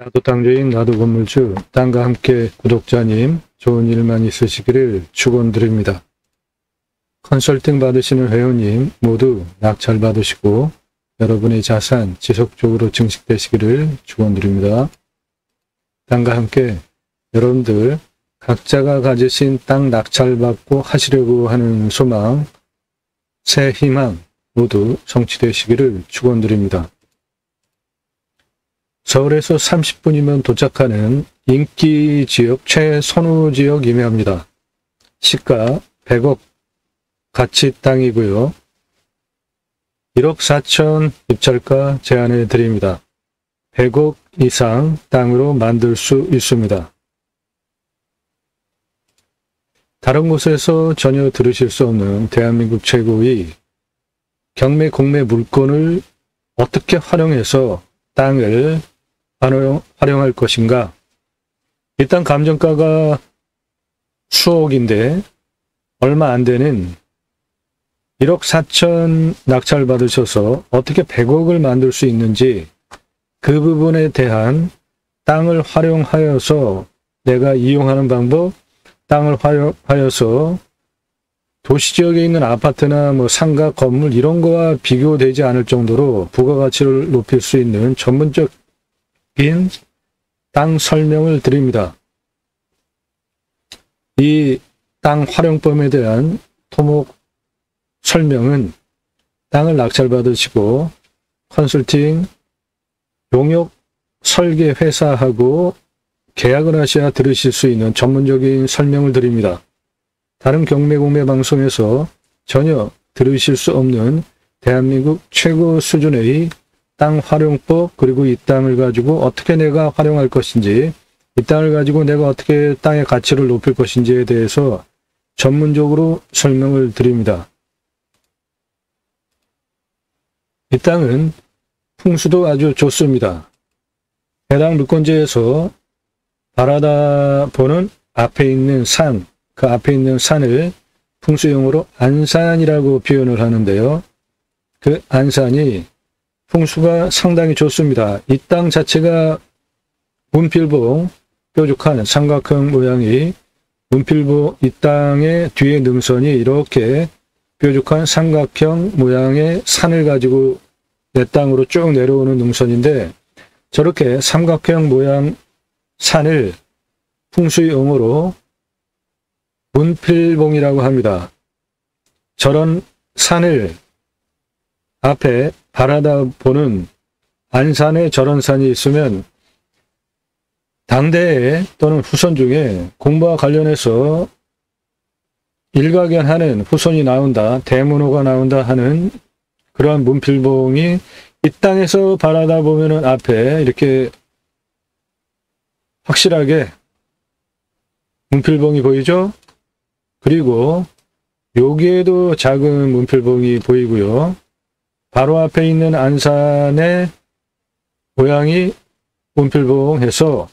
나도 땅주인, 나도 건물주, 땅과 함께 구독자님, 좋은 일만 있으시기를 축원드립니다. 컨설팅 받으시는 회원님 모두 낙찰 받으시고 여러분의 자산 지속적으로 증식되시기를 축원드립니다. 땅과 함께 여러분들 각자가 가지신 땅 낙찰 받고 하시려고 하는 소망, 새 희망 모두 성취되시기를 축원드립니다. 서울에서 30분이면 도착하는 인기 지역 최선호 지역이며 시가 100억 가치 땅이고요. 1억 4천 입찰가 제안해 드립니다. 100억 이상 땅으로 만들 수 있습니다. 다른 곳에서 전혀 들으실 수 없는 대한민국 최고의 경매 공매 물건을 어떻게 활용해서 땅을 활용할 것인가. 일단 감정가가 수억인데 얼마 안 되는 1억 4천 낙찰 받으셔서 어떻게 100억을 만들 수 있는지 그 부분에 대한 땅을 활용하여서 내가 이용하는 방법, 땅을 활용하여서 도시지역에 있는 아파트나 상가, 건물 이런 거와 비교되지 않을 정도로 부가가치를 높일 수 있는 전문적인 땅 설명을 드립니다. 이 땅 활용법에 대한 토목 설명은 땅을 낙찰받으시고 컨설팅, 용역 설계 회사하고 계약을 하셔야 들으실 수 있는 전문적인 설명을 드립니다. 다른 경매 공매 방송에서 전혀 들으실 수 없는 대한민국 최고 수준의 땅 활용법, 그리고 이 땅을 가지고 어떻게 내가 활용할 것인지, 이 땅을 가지고 내가 어떻게 땅의 가치를 높일 것인지에 대해서 전문적으로 설명을 드립니다. 이 땅은 풍수도 아주 좋습니다. 해당 물건지에서 바라다 보는 앞에 있는 산, 그 앞에 있는 산을 풍수용어로 안산이라고 표현을 하는데요. 그 안산이 풍수가 상당히 좋습니다. 이 땅 자체가 문필봉, 뾰족한 삼각형 모양이 문필봉, 이 땅의 뒤에 능선이 이렇게 뾰족한 삼각형 모양의 산을 가지고 내 땅으로 쭉 내려오는 능선인데, 저렇게 삼각형 모양 산을 풍수용어로 문필봉이라고 합니다. 저런 산을 앞에 바라다 보는 안산에 저런 산이 있으면 당대에 또는 후손 중에 공부와 관련해서 일가견하는 후손이 나온다, 대문호가 나온다 하는 그러한 문필봉이 이 땅에서 바라다 보면은 앞에 이렇게 확실하게 문필봉이 보이죠? 그리고 여기에도 작은 문필봉이 보이고요. 바로 앞에 있는 안산의 모양이 문필봉해서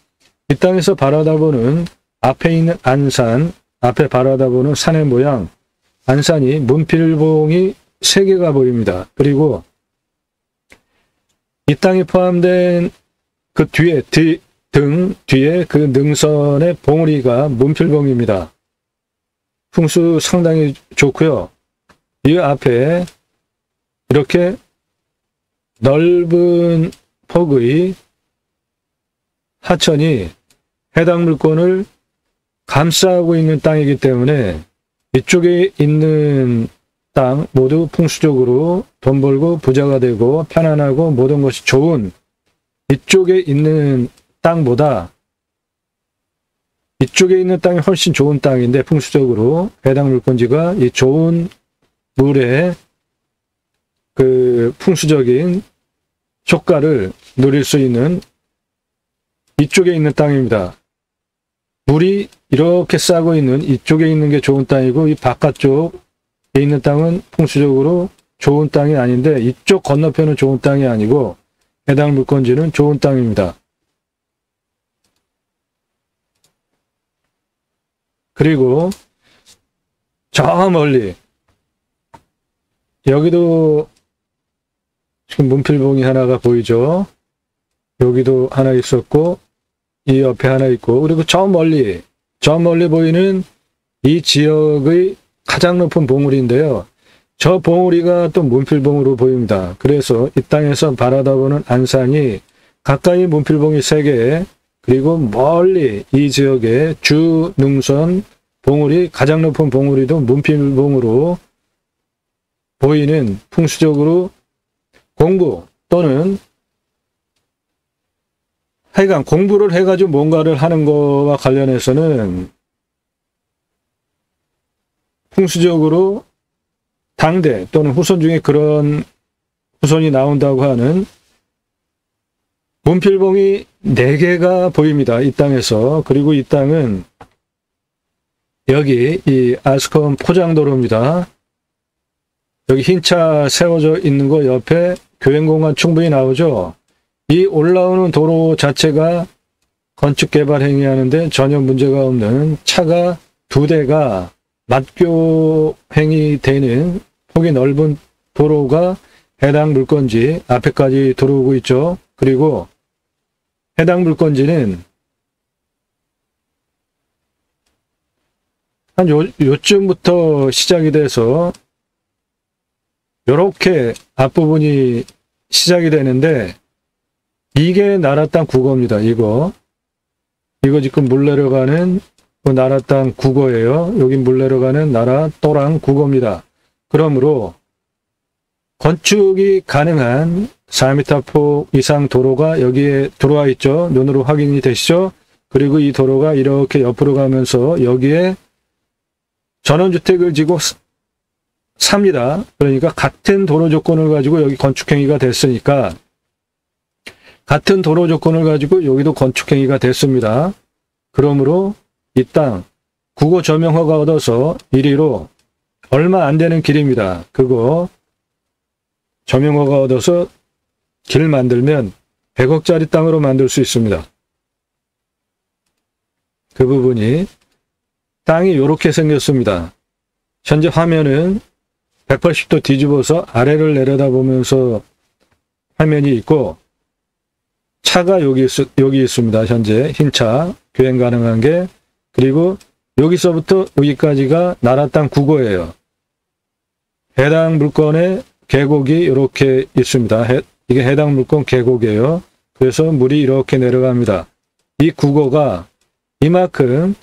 이 땅에서 바라다보는 앞에 있는 안산, 앞에 바라다보는 산의 모양, 안산이 문필봉이 3개가 보입니다. 그리고 이 땅에 포함된 그 뒤에, 등 뒤에 그 능선의 봉우리가 문필봉입니다. 풍수 상당히 좋고요. 이 앞에 이렇게 넓은 폭의 하천이 해당 물건을 감싸고 있는 땅이기 때문에 이쪽에 있는 땅 모두 풍수적으로 돈 벌고 부자가 되고 편안하고 모든 것이 좋은, 이쪽에 있는 땅보다 이쪽에 있는 땅이 훨씬 좋은 땅인데, 풍수적으로 해당 물건지가 이 좋은 물에 그 풍수적인 효과를 누릴 수 있는 이쪽에 있는 땅입니다. 물이 이렇게 싸고 있는 이쪽에 있는 게 좋은 땅이고, 이 바깥쪽에 있는 땅은 풍수적으로 좋은 땅이 아닌데, 이쪽 건너편은 좋은 땅이 아니고 해당 물건지는 좋은 땅입니다. 그리고 저 멀리 여기도 지금 문필봉이 하나가 보이죠? 여기도 하나 있었고 이 옆에 하나 있고 그리고 저 멀리 보이는 이 지역의 가장 높은 봉우리인데요. 저 봉우리가 또 문필봉으로 보입니다. 그래서 이 땅에서 바라다보는 안산이 가까이 문필봉이 3개 그리고 멀리 이 지역의 주능선 봉우리 가장 높은 봉우리도 문필봉으로 보이는 풍수적으로 공부 또는 하여간 공부를 해가지고 뭔가를 하는 거와 관련해서는 풍수적으로 당대 또는 후손 중에 그런 후손이 나온다고 하는 문필봉이 4개가 보입니다. 이 땅에서. 그리고 이 땅은 여기 이 아스컴 포장도로입니다. 여기 흰 차 세워져 있는 거 옆에 교행공간 충분히 나오죠. 이 올라오는 도로 자체가 건축개발 행위하는데 전혀 문제가 없는 차가 2대가 맞교행이 되는 폭이 넓은 도로가 해당 물건지 앞에까지 들어오고 있죠. 그리고 해당 물건지는 한 요쯤부터 시작이 돼서 이렇게 앞부분이 시작이 되는데 이게 나라 땅 국어입니다. 이거 지금 물 내려가는 그 나라 땅 국어예요. 여기 물 내려가는 나라 또랑 국어입니다. 그러므로 건축이 가능한 4m 폭 이상 도로가 여기에 들어와 있죠. 눈으로 확인이 되시죠? 그리고 이 도로가 이렇게 옆으로 가면서 여기에 전원주택을 지고 삽니다. 그러니까 같은 도로 조건을 가지고 여기 건축행위가 됐으니까 같은 도로 조건을 가지고 여기도 건축행위가 됐습니다. 그러므로 이 땅 국어 점용허가 얻어서 이리로 얼마 안 되는 길입니다. 그거 점용허가 얻어서 길 만들면 100억짜리 땅으로 만들 수 있습니다. 그 부분이 땅이 이렇게 생겼습니다. 현재 화면은 180도 뒤집어서 아래를 내려다보면서 화면이 있고 차가 여기 있습니다. 현재 흰 차 교행 가능한 게 그리고 여기서부터 여기까지가 나라 땅 국어예요. 해당 물건의 계곡이 이렇게 있습니다. 이게 해당 물건 계곡이에요. 그래서 물이 이렇게 내려갑니다. 이 국어가 이만큼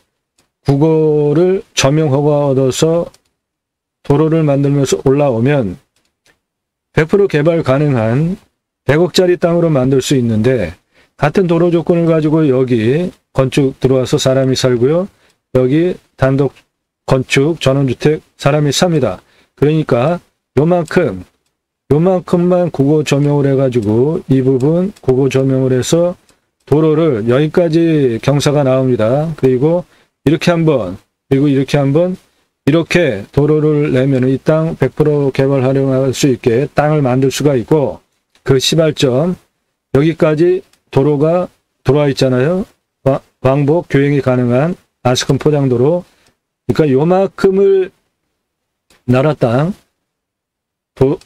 국어를 점용허가 얻어서 도로를 만들면서 올라오면 100% 개발 가능한 100억짜리 땅으로 만들 수 있는데 같은 도로 조건을 가지고 여기 건축 들어와서 사람이 살고요. 여기 단독 건축 전원주택 사람이 삽니다. 그러니까 요만큼만 국어 점용을 해가지고 이 부분 국어 점용을 해서 도로를 여기까지 경사가 나옵니다. 그리고 이렇게 한번 그리고 이렇게 한번 이렇게 도로를 내면 이 땅 100% 개발 활용할 수 있게 땅을 만들 수가 있고 그 시발점 여기까지 도로가 들어와 있잖아요. 왕복 교행이 가능한 아스컴 포장도로 그러니까 요만큼을 나라 땅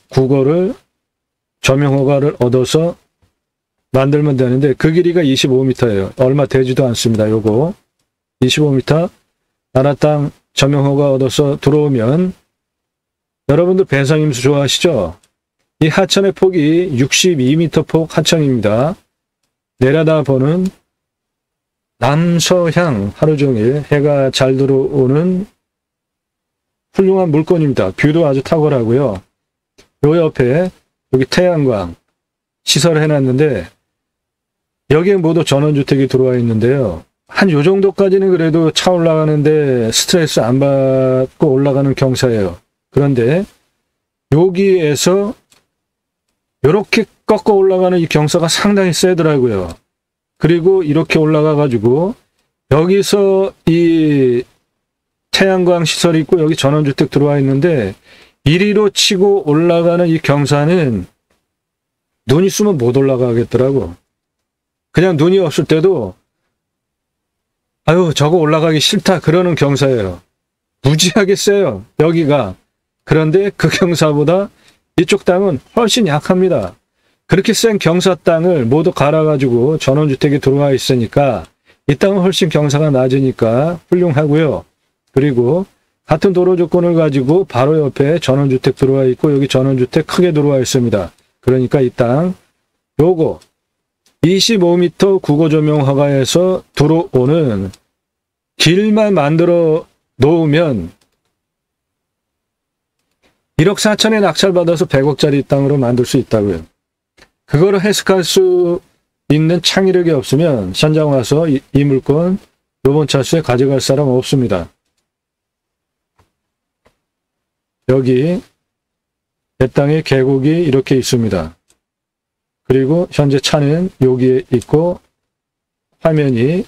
국어를 점용허가를 얻어서 만들면 되는데 그 길이가 25m예요. 얼마 되지도 않습니다. 요거 25m 나라 땅 점용허가 얻어서 들어오면 여러분들 배상임수 좋아하시죠? 이 하천의 폭이 62m 폭 하천입니다. 내려다보는 남서향 하루 종일 해가 잘 들어오는 훌륭한 물건입니다. 뷰도 아주 탁월하고요. 요 옆에 여기 태양광 시설을 해놨는데 여기에 모두 전원주택이 들어와 있는데요. 한 요 정도까지는 그래도 차 올라가는데 스트레스 안 받고 올라가는 경사예요. 그런데 여기에서 이렇게 꺾어 올라가는 이 경사가 상당히 세더라고요. 그리고 이렇게 올라가가지고 여기서 이 태양광 시설이 있고 여기 전원주택 들어와 있는데 이리로 치고 올라가는 이 경사는 눈 있으면 못 올라가겠더라고. 그냥 눈이 없을 때도 아유 저거 올라가기 싫다 그러는 경사예요. 무지하게 세요 여기가. 그런데 그 경사보다 이쪽 땅은 훨씬 약합니다. 그렇게 센 경사 땅을 모두 갈아가지고 전원주택이 들어와 있으니까 이 땅은 훨씬 경사가 낮으니까 훌륭하고요. 그리고 같은 도로 조건을 가지고 바로 옆에 전원주택 들어와 있고 여기 전원주택 크게 들어와 있습니다. 그러니까 이 땅 요거 25m 국어조명 허가에서 들어오는 길만 만들어 놓으면 1억 4천에 낙찰받아서 100억짜리 땅으로 만들 수 있다고요. 그거를 해석할 수 있는 창의력이 없으면 현장 와서 이 물건 요번 차수에 가져갈 사람 없습니다. 여기 내 땅에 계곡이 이렇게 있습니다. 그리고 현재 차는 여기에 있고 화면이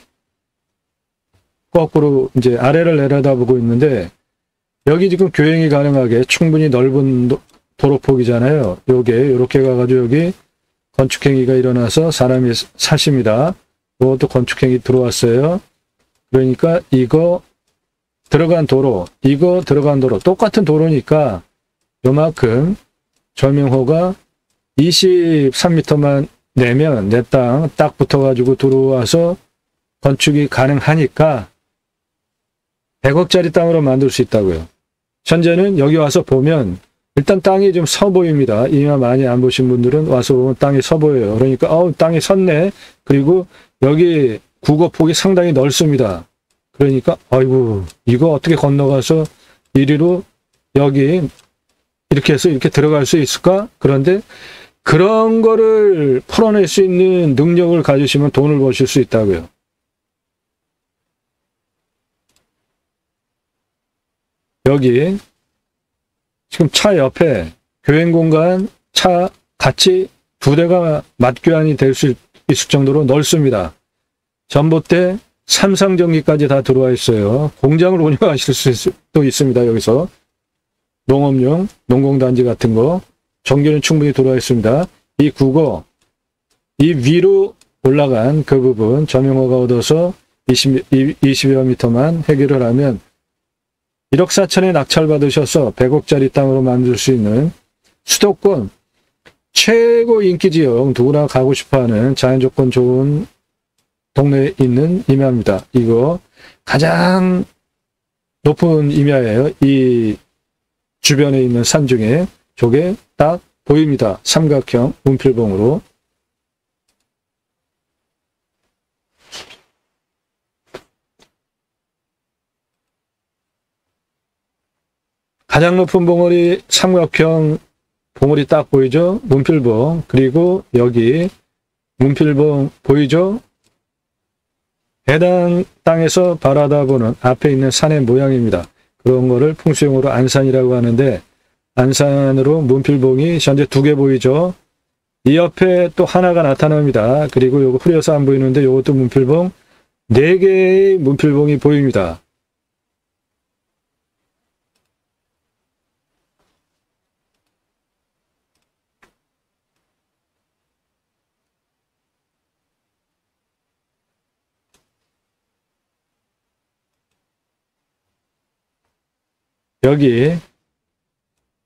거꾸로 이제 아래를 내려다보고 있는데 여기 지금 교행이 가능하게 충분히 넓은 도로폭이잖아요. 요게 이렇게 가가지고 여기 건축행위가 일어나서 사람이 사십니다. 이것도 건축행위 들어왔어요. 그러니까 이거 들어간 도로, 이거 들어간 도로 똑같은 도로니까 요만큼 조명호가 23m만 내면 내 땅 딱 붙어가지고 들어와서 건축이 가능하니까 100억짜리 땅으로 만들 수 있다고요. 현재는 여기 와서 보면 일단 땅이 좀 서 보입니다. 이마 많이 안 보신 분들은 와서 보면 땅이 서 보여요. 그러니까 땅이 섰네. 그리고 여기 국어폭이 상당히 넓습니다. 그러니까 아이고 이거 어떻게 건너가서 이리로 여기 이렇게 해서 이렇게 들어갈 수 있을까? 그런데 그런 거를 풀어낼 수 있는 능력을 가지시면 돈을 버실 수 있다고요. 여기 지금 차 옆에 교행 공간, 차 같이 두 대가 맞교환이 될 수 있을 정도로 넓습니다. 전봇대, 삼상전기까지 다 들어와 있어요. 공장을 운영하실 수도 있습니다. 여기서 농업용, 농공단지 같은 거 전기는 충분히 들어와 있습니다. 이 국어, 이 위로 올라간 그 부분 전용허가 얻어서 20여 미터만 해결을 하면 1억 4천에 낙찰받으셔서 100억짜리 땅으로 만들 수 있는 수도권 최고 인기지역 누구나 가고 싶어하는 자연조건 좋은 동네에 있는 임야입니다. 이거 가장 높은 임야예요. 이 주변에 있는 산 중에 저게 딱 보입니다. 삼각형 문필봉으로. 가장 높은 봉우리 삼각형 봉우리 딱 보이죠? 문필봉. 그리고 여기 문필봉 보이죠? 해당 땅에서 바라다보는 앞에 있는 산의 모양입니다. 그런 거를 풍수용어로 안산이라고 하는데 안산으로 문필봉이 현재 2개 보이죠? 이 옆에 또 하나가 나타납니다. 그리고 요거 흐려서 안 보이는데 요것도 문필봉 4개의 문필봉이 보입니다. 여기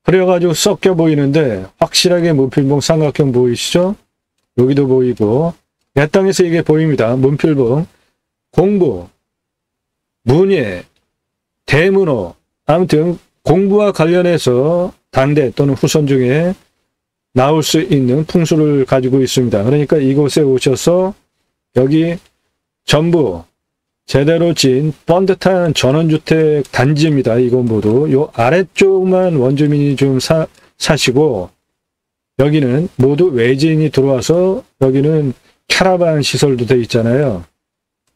흐려가지고 섞여 보이는데 확실하게 문필봉 삼각형 보이시죠? 여기도 보이고 내 땅에서 이게 보입니다. 문필봉 공부, 문예, 대문호 아무튼 공부와 관련해서 당대 또는 후손 중에 나올 수 있는 풍수를 가지고 있습니다. 그러니까 이곳에 오셔서 여기 전부 제대로 진 번듯한 전원주택 단지입니다. 이건 모두 요 아래쪽만 원주민이 좀 사시고 여기는 모두 외지인이 들어와서 여기는 캐러반 시설도 돼 있잖아요.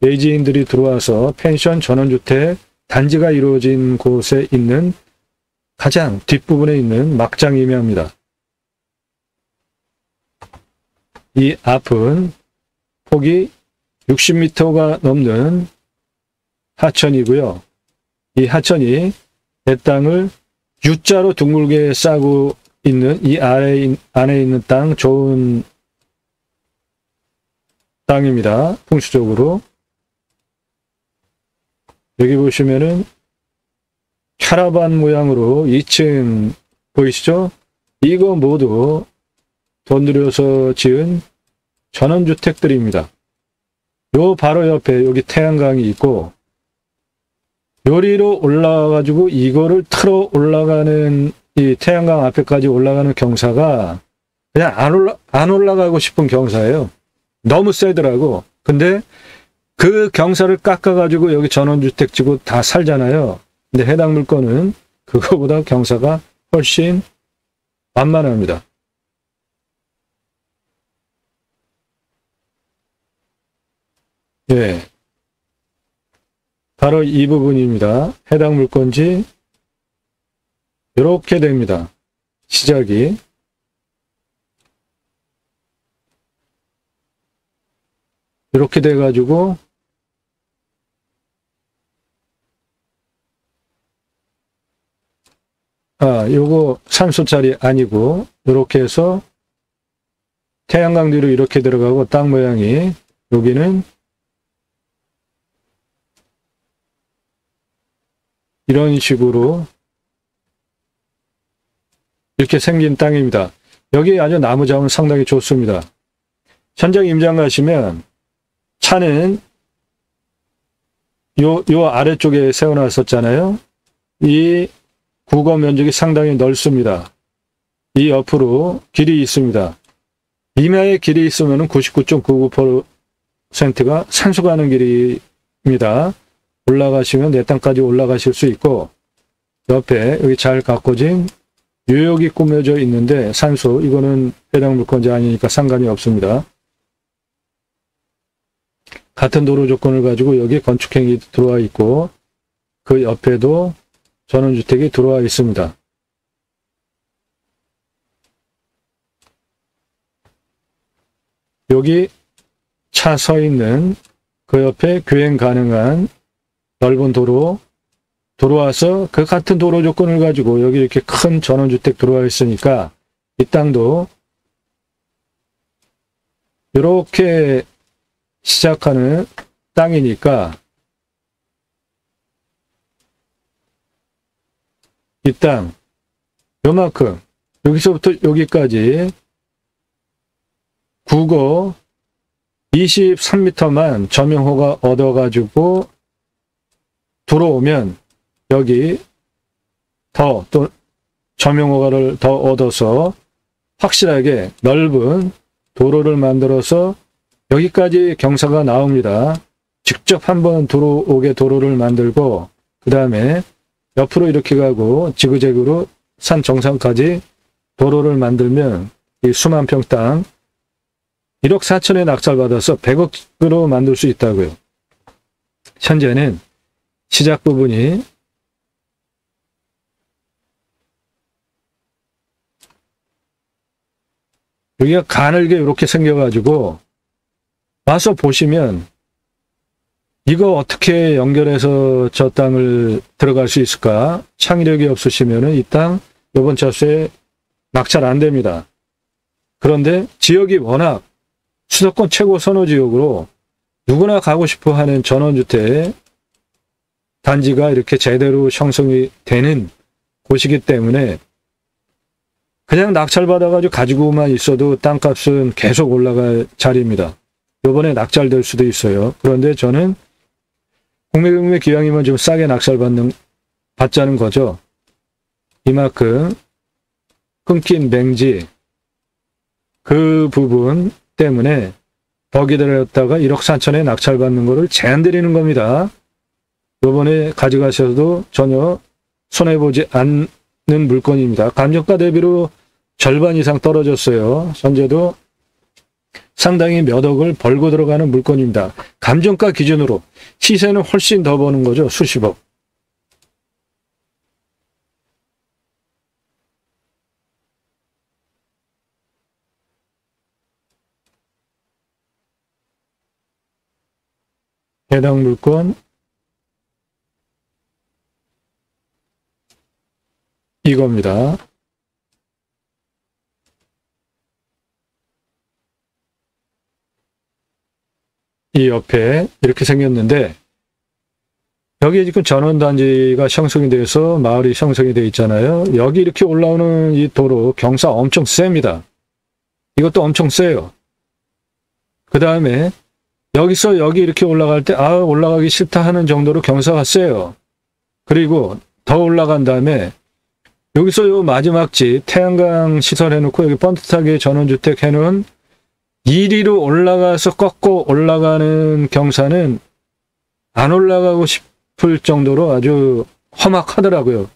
외지인들이 들어와서 펜션 전원주택 단지가 이루어진 곳에 있는 가장 뒷부분에 있는 막장 임야입니다. 이 앞은 폭이 60m가 넘는 하천이고요. 이 하천이 내 땅을 U자로 둥글게 싸고 있는 이 안에 있는 땅 좋은 땅입니다. 풍수적으로. 여기 보시면은 캐러반 모양으로 2층 보이시죠? 이거 모두 돈 들여서 지은 전원주택들입니다. 요 바로 옆에 여기 태양광이 있고, 요리로 올라와가지고 이거를 틀어 올라가는, 이 태양광 앞에까지 올라가는 경사가 그냥 안 올라가고 싶은 경사예요. 너무 세더라고. 근데 그 경사를 깎아가지고 여기 전원주택 지고 다 살잖아요. 근데 해당 물건은 그거보다 경사가 훨씬 만만합니다. 예. 바로 이 부분입니다. 해당 물건지 이렇게 됩니다. 시작이. 이렇게 돼가지고 요거 산소짜리 아니고 이렇게 해서 태양광 뒤로 이렇게 들어가고 땅 모양이 여기는 이런 식으로 이렇게 생긴 땅입니다. 여기 아주 나무 자원 상당히 좋습니다. 현장 임장 가시면 차는 요 아래쪽에 세워놨었잖아요. 이 구거 면적이 상당히 넓습니다. 이 옆으로 길이 있습니다. 이마에 길이 있으면 99.99%가 산소 가는 길입니다. 올라가시면 내 땅까지 올라가실 수 있고, 옆에 여기 잘 가꿔진 요역이 꾸며져 있는데 산소, 이거는 해당 물건지 아니니까 상관이 없습니다. 같은 도로 조건을 가지고 여기 건축행위 들어와 있고, 그 옆에도 전원주택이 들어와 있습니다. 여기 차 서 있는 그 옆에 교행 가능한 넓은 도로 들어와서 그 같은 도로 조건을 가지고 여기 이렇게 큰 전원주택 들어와 있으니까 이 땅도 이렇게 시작하는 땅이니까 이 땅 요만큼 여기서부터 여기까지 국어 23m만 점용허가 얻어가지고 들어오면 여기 또 점용허가를 더 얻어서 확실하게 넓은 도로를 만들어서 여기까지 경사가 나옵니다. 직접 한번 들어오게 도로를 만들고 그 다음에 옆으로 이렇게 가고 지그재그로 산 정상까지 도로를 만들면 이 수만 평 땅 1억 4천에 낙찰받아서 100억으로 만들 수 있다고요. 현재는 시작 부분이 여기가 가늘게 이렇게 생겨가지고 와서 보시면 이거 어떻게 연결해서 저 땅을 들어갈 수 있을까? 창의력이 없으시면은 이 땅 이번 차수에 낙찰 안 됩니다. 그런데 지역이 워낙 수도권 최고 선호지역으로 누구나 가고 싶어 하는 전원주택 단지가 이렇게 제대로 형성이 되는 곳이기 때문에 그냥 낙찰받아가지고 가지고만 있어도 땅값은 계속 올라갈 자리입니다. 이번에 낙찰될 수도 있어요. 그런데 저는 공매경매 기왕이면 좀 싸게 받자는 거죠. 이만큼 끊긴 맹지 그 부분 때문에 더 기다렸다가 1억 4천에 낙찰받는 거를 제한드리는 겁니다. 이번에 가져가셔도 전혀 손해보지 않는 물건입니다. 감정가 대비로 절반 이상 떨어졌어요. 현재도 상당히 몇 억을 벌고 들어가는 물건입니다. 감정가 기준으로 시세는 훨씬 더 버는 거죠. 수십억. 해당 물건 이겁니다. 이 옆에 이렇게 생겼는데 여기 지금 전원단지가 형성이 돼서 마을이 형성이 되어 있잖아요. 여기 이렇게 올라오는 이 도로 경사 엄청 셉니다. 이것도 엄청 세요. 그 다음에 여기서 여기 이렇게 올라갈 때 올라가기 싫다 하는 정도로 경사가 세요. 그리고 더 올라간 다음에 여기서 요 마지막 집 태양광 시설 해놓고 여기 번듯하게 전원주택 해놓은 이리로 올라가서 꺾고 올라가는 경사는 안 올라가고 싶을 정도로 아주 험악하더라고요.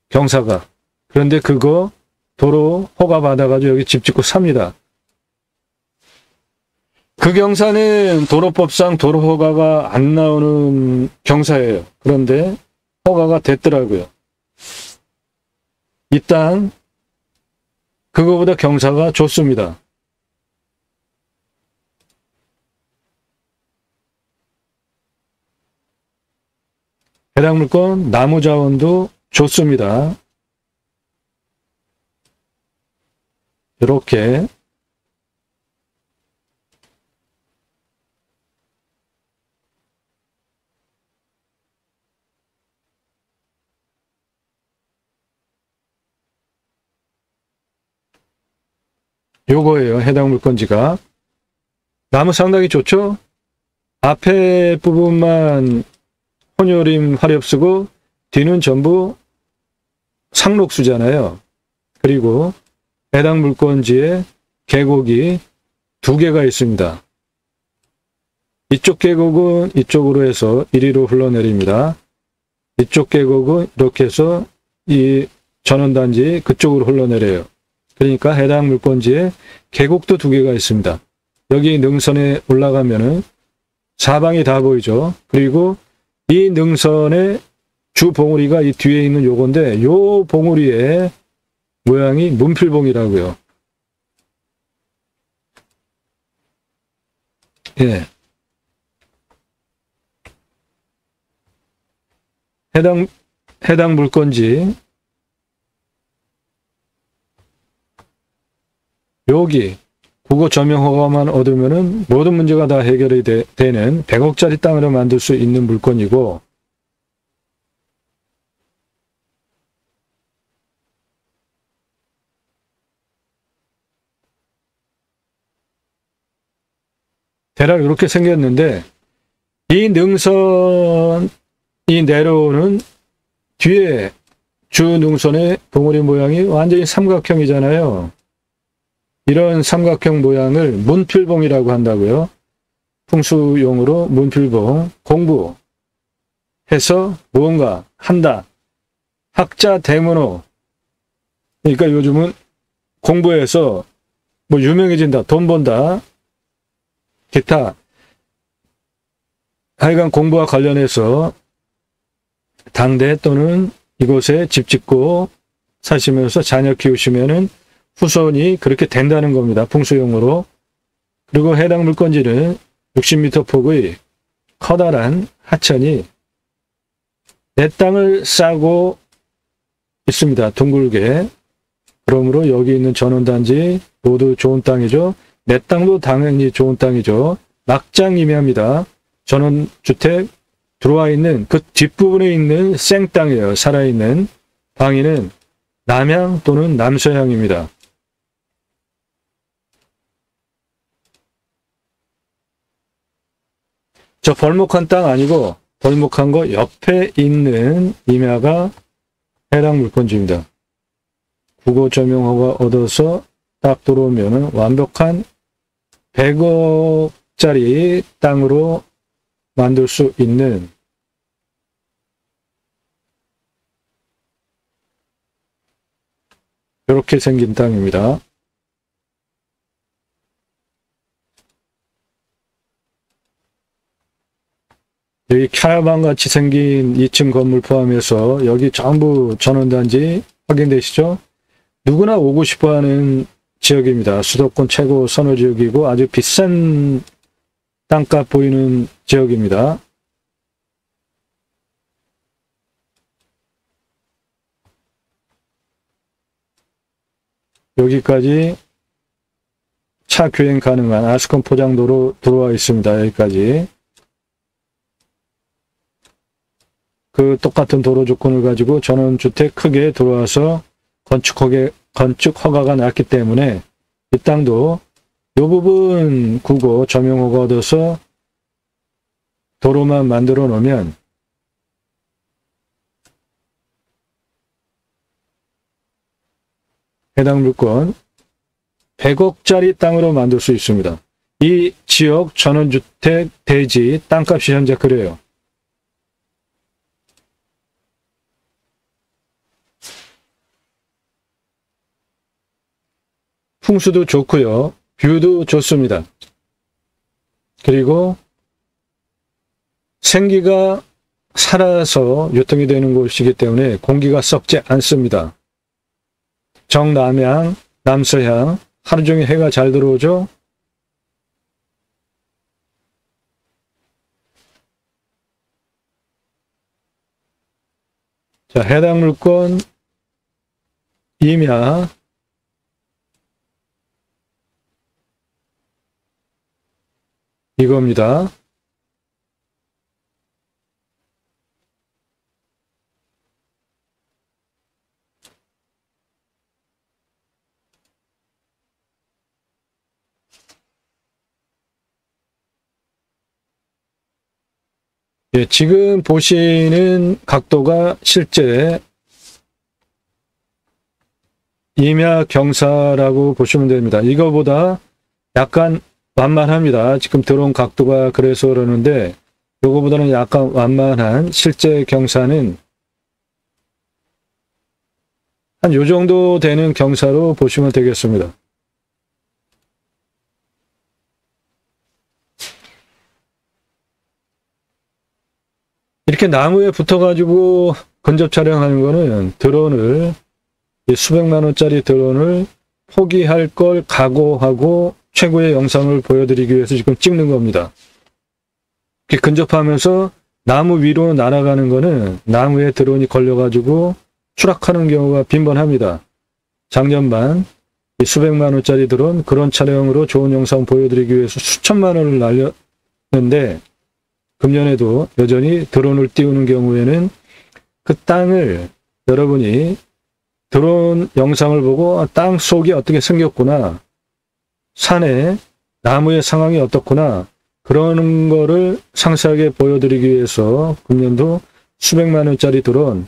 경사가. 그런데 그거 도로 허가 받아가지고 여기 집 짓고 삽니다. 그 경사는 도로법상 도로 허가가 안 나오는 경사예요. 그런데 허가가 됐더라고요. 이 땅 그거보다 경사가 좋습니다. 해당 물건 나무 자원도 좋습니다. 이렇게 요거예요. 해당 물건지가. 나무 상당히 좋죠? 앞에 부분만 혼요림 화렵 쓰고 뒤는 전부 상록수잖아요. 그리고 해당 물건지에 계곡이 2개가 있습니다. 이쪽 계곡은 이쪽으로 해서 이리로 흘러내립니다. 이쪽 계곡은 이렇게 해서 이 전원단지 그쪽으로 흘러내려요. 그러니까 해당 물건지에 계곡도 2개가 있습니다. 여기 능선에 올라가면은 사방이 다 보이죠. 그리고 이 능선의 주 봉우리가 이 뒤에 있는 요건데 요 봉우리의 모양이 문필봉이라고요. 예. 해당 물건지 여기 국어 점용 허가만 얻으면은 모든 문제가 다 해결이 되는 100억짜리 땅으로 만들 수 있는 물건이고, 대략 이렇게 생겼는데 이 능선이 내려오는 뒤에 주 능선의 봉우리 모양이 완전히 삼각형이잖아요. 이런 삼각형 모양을 문필봉이라고 한다고요. 풍수용어로 문필봉. 공부해서 무언가 한다. 학자 대문호. 그러니까 요즘은 공부해서 뭐 유명해진다. 돈 번다. 기타. 하여간 공부와 관련해서 당대 또는 이곳에 집 짓고 사시면서 자녀 키우시면은 후손이 그렇게 된다는 겁니다. 풍수용어로. 그리고 해당 물건지는 60m 폭의 커다란 하천이 내 땅을 싸고 있습니다. 둥글게. 그러므로 여기 있는 전원단지 모두 좋은 땅이죠. 내 땅도 당연히 좋은 땅이죠. 막장이매합니다. 전원주택 들어와 있는 그 뒷부분에 있는 생땅이에요. 살아있는. 방위는 남향 또는 남서향입니다. 저 벌목한 땅 아니고 벌목한 거 옆에 있는 임야가 해당 물건지입니다. 국어 점용허가 얻어서 딱 들어오면 완벽한 100억짜리 땅으로 만들 수 있는 이렇게 생긴 땅입니다. 여기 캐러반 같이 생긴 2층 건물 포함해서 여기 전부 전원단지 확인되시죠? 누구나 오고 싶어하는 지역입니다. 수도권 최고 선호지역이고 아주 비싼 땅값 보이는 지역입니다. 여기까지 차 주행 가능한 아스콘 포장도로 들어와 있습니다. 여기까지. 그 똑같은 도로 조건을 가지고 전원주택 크게 들어와서 건축 허가가 났기 때문에 이 땅도 이 부분 국어 점용어가 얻어서 도로만 만들어 놓으면 해당 물건 100억짜리 땅으로 만들 수 있습니다. 이 지역 전원주택 대지 땅값이 현재 그래요. 풍수도 좋고요. 뷰도 좋습니다. 그리고 생기가 살아서 유통이 되는 곳이기 때문에 공기가 썩지 않습니다. 정남향, 남서향, 하루 종일 해가 잘 들어오죠? 자, 해당 물건 임야 이겁니다. 예, 지금 보시는 각도가 실제 임야 경사라고 보시면 됩니다. 이거보다 약간 완만합니다. 지금 들어온 각도가 그래서 그러는데 이거보다는 약간 완만한 실제 경사는 한 요 정도 되는 경사로 보시면 되겠습니다. 이렇게 나무에 붙어가지고 근접 촬영하는 거는 드론을 수백만 원짜리 드론을 포기할 걸 각오하고 최고의 영상을 보여드리기 위해서 지금 찍는 겁니다. 이렇게 근접하면서 나무 위로 날아가는 거는 나무에 드론이 걸려가지고 추락하는 경우가 빈번합니다. 작년만 수백만 원짜리 드론 그런 촬영으로 좋은 영상 보여드리기 위해서 수천만 원을 날렸는데 금년에도 여전히 드론을 띄우는 경우에는 그 땅을 여러분이 드론 영상을 보고 땅 속이 어떻게 생겼구나, 산에 나무의 상황이 어떻구나, 그러는 거를 상세하게 보여드리기 위해서 금년도 수백만 원짜리 드론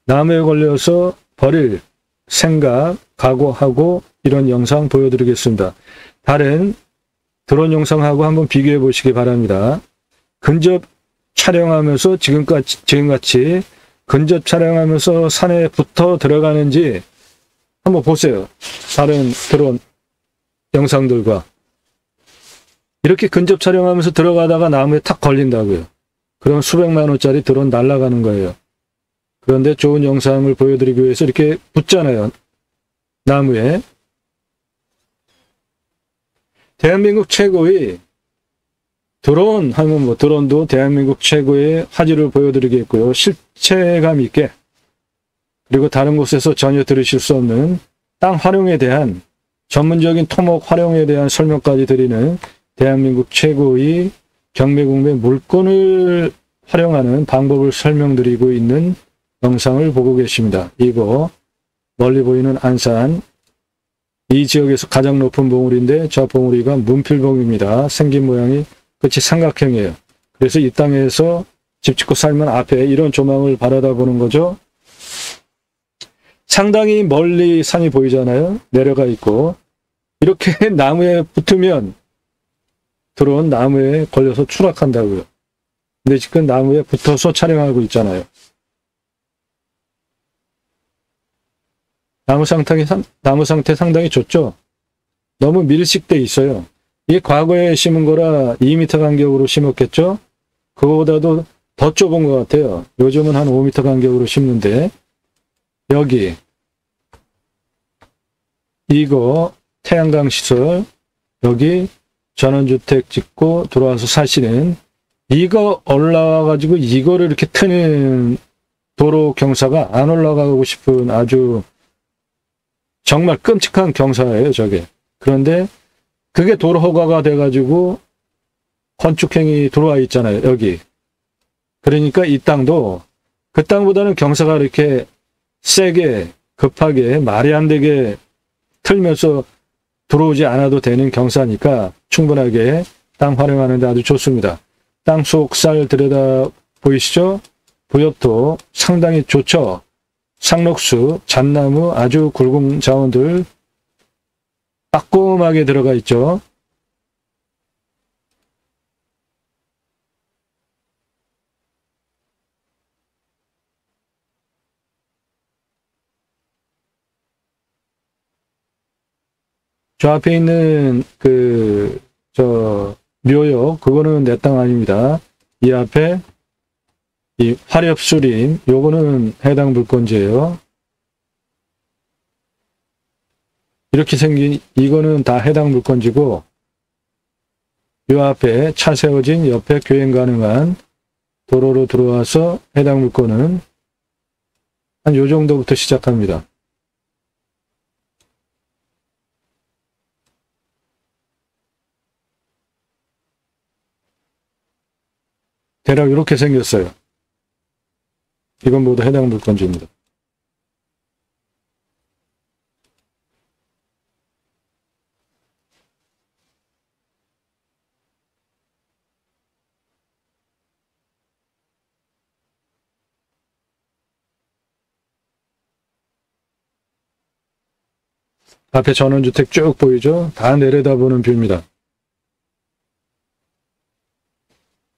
나무에 걸려서 버릴 생각, 각오하고 이런 영상 보여드리겠습니다. 다른 드론 영상하고 한번 비교해 보시기 바랍니다. 근접 촬영하면서 지금같이 근접 촬영하면서 산에 붙어 들어가는지 한번 보세요. 다른 드론 영상들과 이렇게 근접 촬영하면서 들어가다가 나무에 탁 걸린다고요. 그럼 수백만 원짜리 드론 날아가는 거예요. 그런데 좋은 영상을 보여드리기 위해서 이렇게 붙잖아요. 나무에. 대한민국 최고의 드론 하면 뭐 드론도 대한민국 최고의 화질을 보여드리겠고요. 실체감 있게, 그리고 다른 곳에서 전혀 들으실 수 없는 땅 활용에 대한 전문적인 토목 활용에 대한 설명까지 드리는 대한민국 최고의 경매국매 물건을 활용하는 방법을 설명드리고 있는 영상을 보고 계십니다. 이거 멀리 보이는 안산, 이 지역에서 가장 높은 봉우리인데 저 봉우리가 문필봉입니다. 생긴 모양이 끝이 삼각형이에요. 그래서 이 땅에서 집 짓고 살면 앞에 이런 조망을 바라다 보는 거죠. 상당히 멀리 산이 보이잖아요. 내려가 있고 이렇게 나무에 붙으면 드론 나무에 걸려서 추락한다고요. 근데 지금 나무에 붙어서 촬영하고 있잖아요. 나무 상태 상당히 좋죠? 너무 밀식돼 있어요. 이게 과거에 심은 거라 2m 간격으로 심었겠죠? 그거보다도 더 좁은 것 같아요. 요즘은 한 5m 간격으로 심는데, 여기, 이거, 태양광 시설, 여기, 전원주택 짓고 들어와서 사시는, 이거 올라와가지고 이거를 이렇게 트는 도로 경사가 안 올라가고 싶은 아주 정말 끔찍한 경사예요, 저게. 그런데 그게 도로 허가가 돼가지고 건축행위 들어와 있잖아요, 여기. 그러니까 이 땅도 그 땅보다는 경사가 이렇게 세게, 급하게, 말이 안 되게 틀면서 들어오지 않아도 되는 경사니까 충분하게 땅 활용하는 데 아주 좋습니다. 땅 속 쌀 들여다 보이시죠? 부엽토 상당히 좋죠. 상록수, 잣나무 아주 굵은 자원들 빠꼼하게 들어가 있죠. 저 앞에 있는 묘역, 그거는 내 땅 아닙니다. 이 앞에 이 화렵수림, 요거는 해당 물건지예요. 이렇게 생긴 이거는 다 해당 물건지고, 요 앞에 차 세워진 옆에 교행 가능한 도로로 들어와서 해당 물건은 한 요 정도부터 시작합니다. 대략 이렇게 생겼어요. 이건 모두 해당 물건지입니다. 앞에 전원주택 쭉 보이죠? 다 내려다보는 뷰입니다.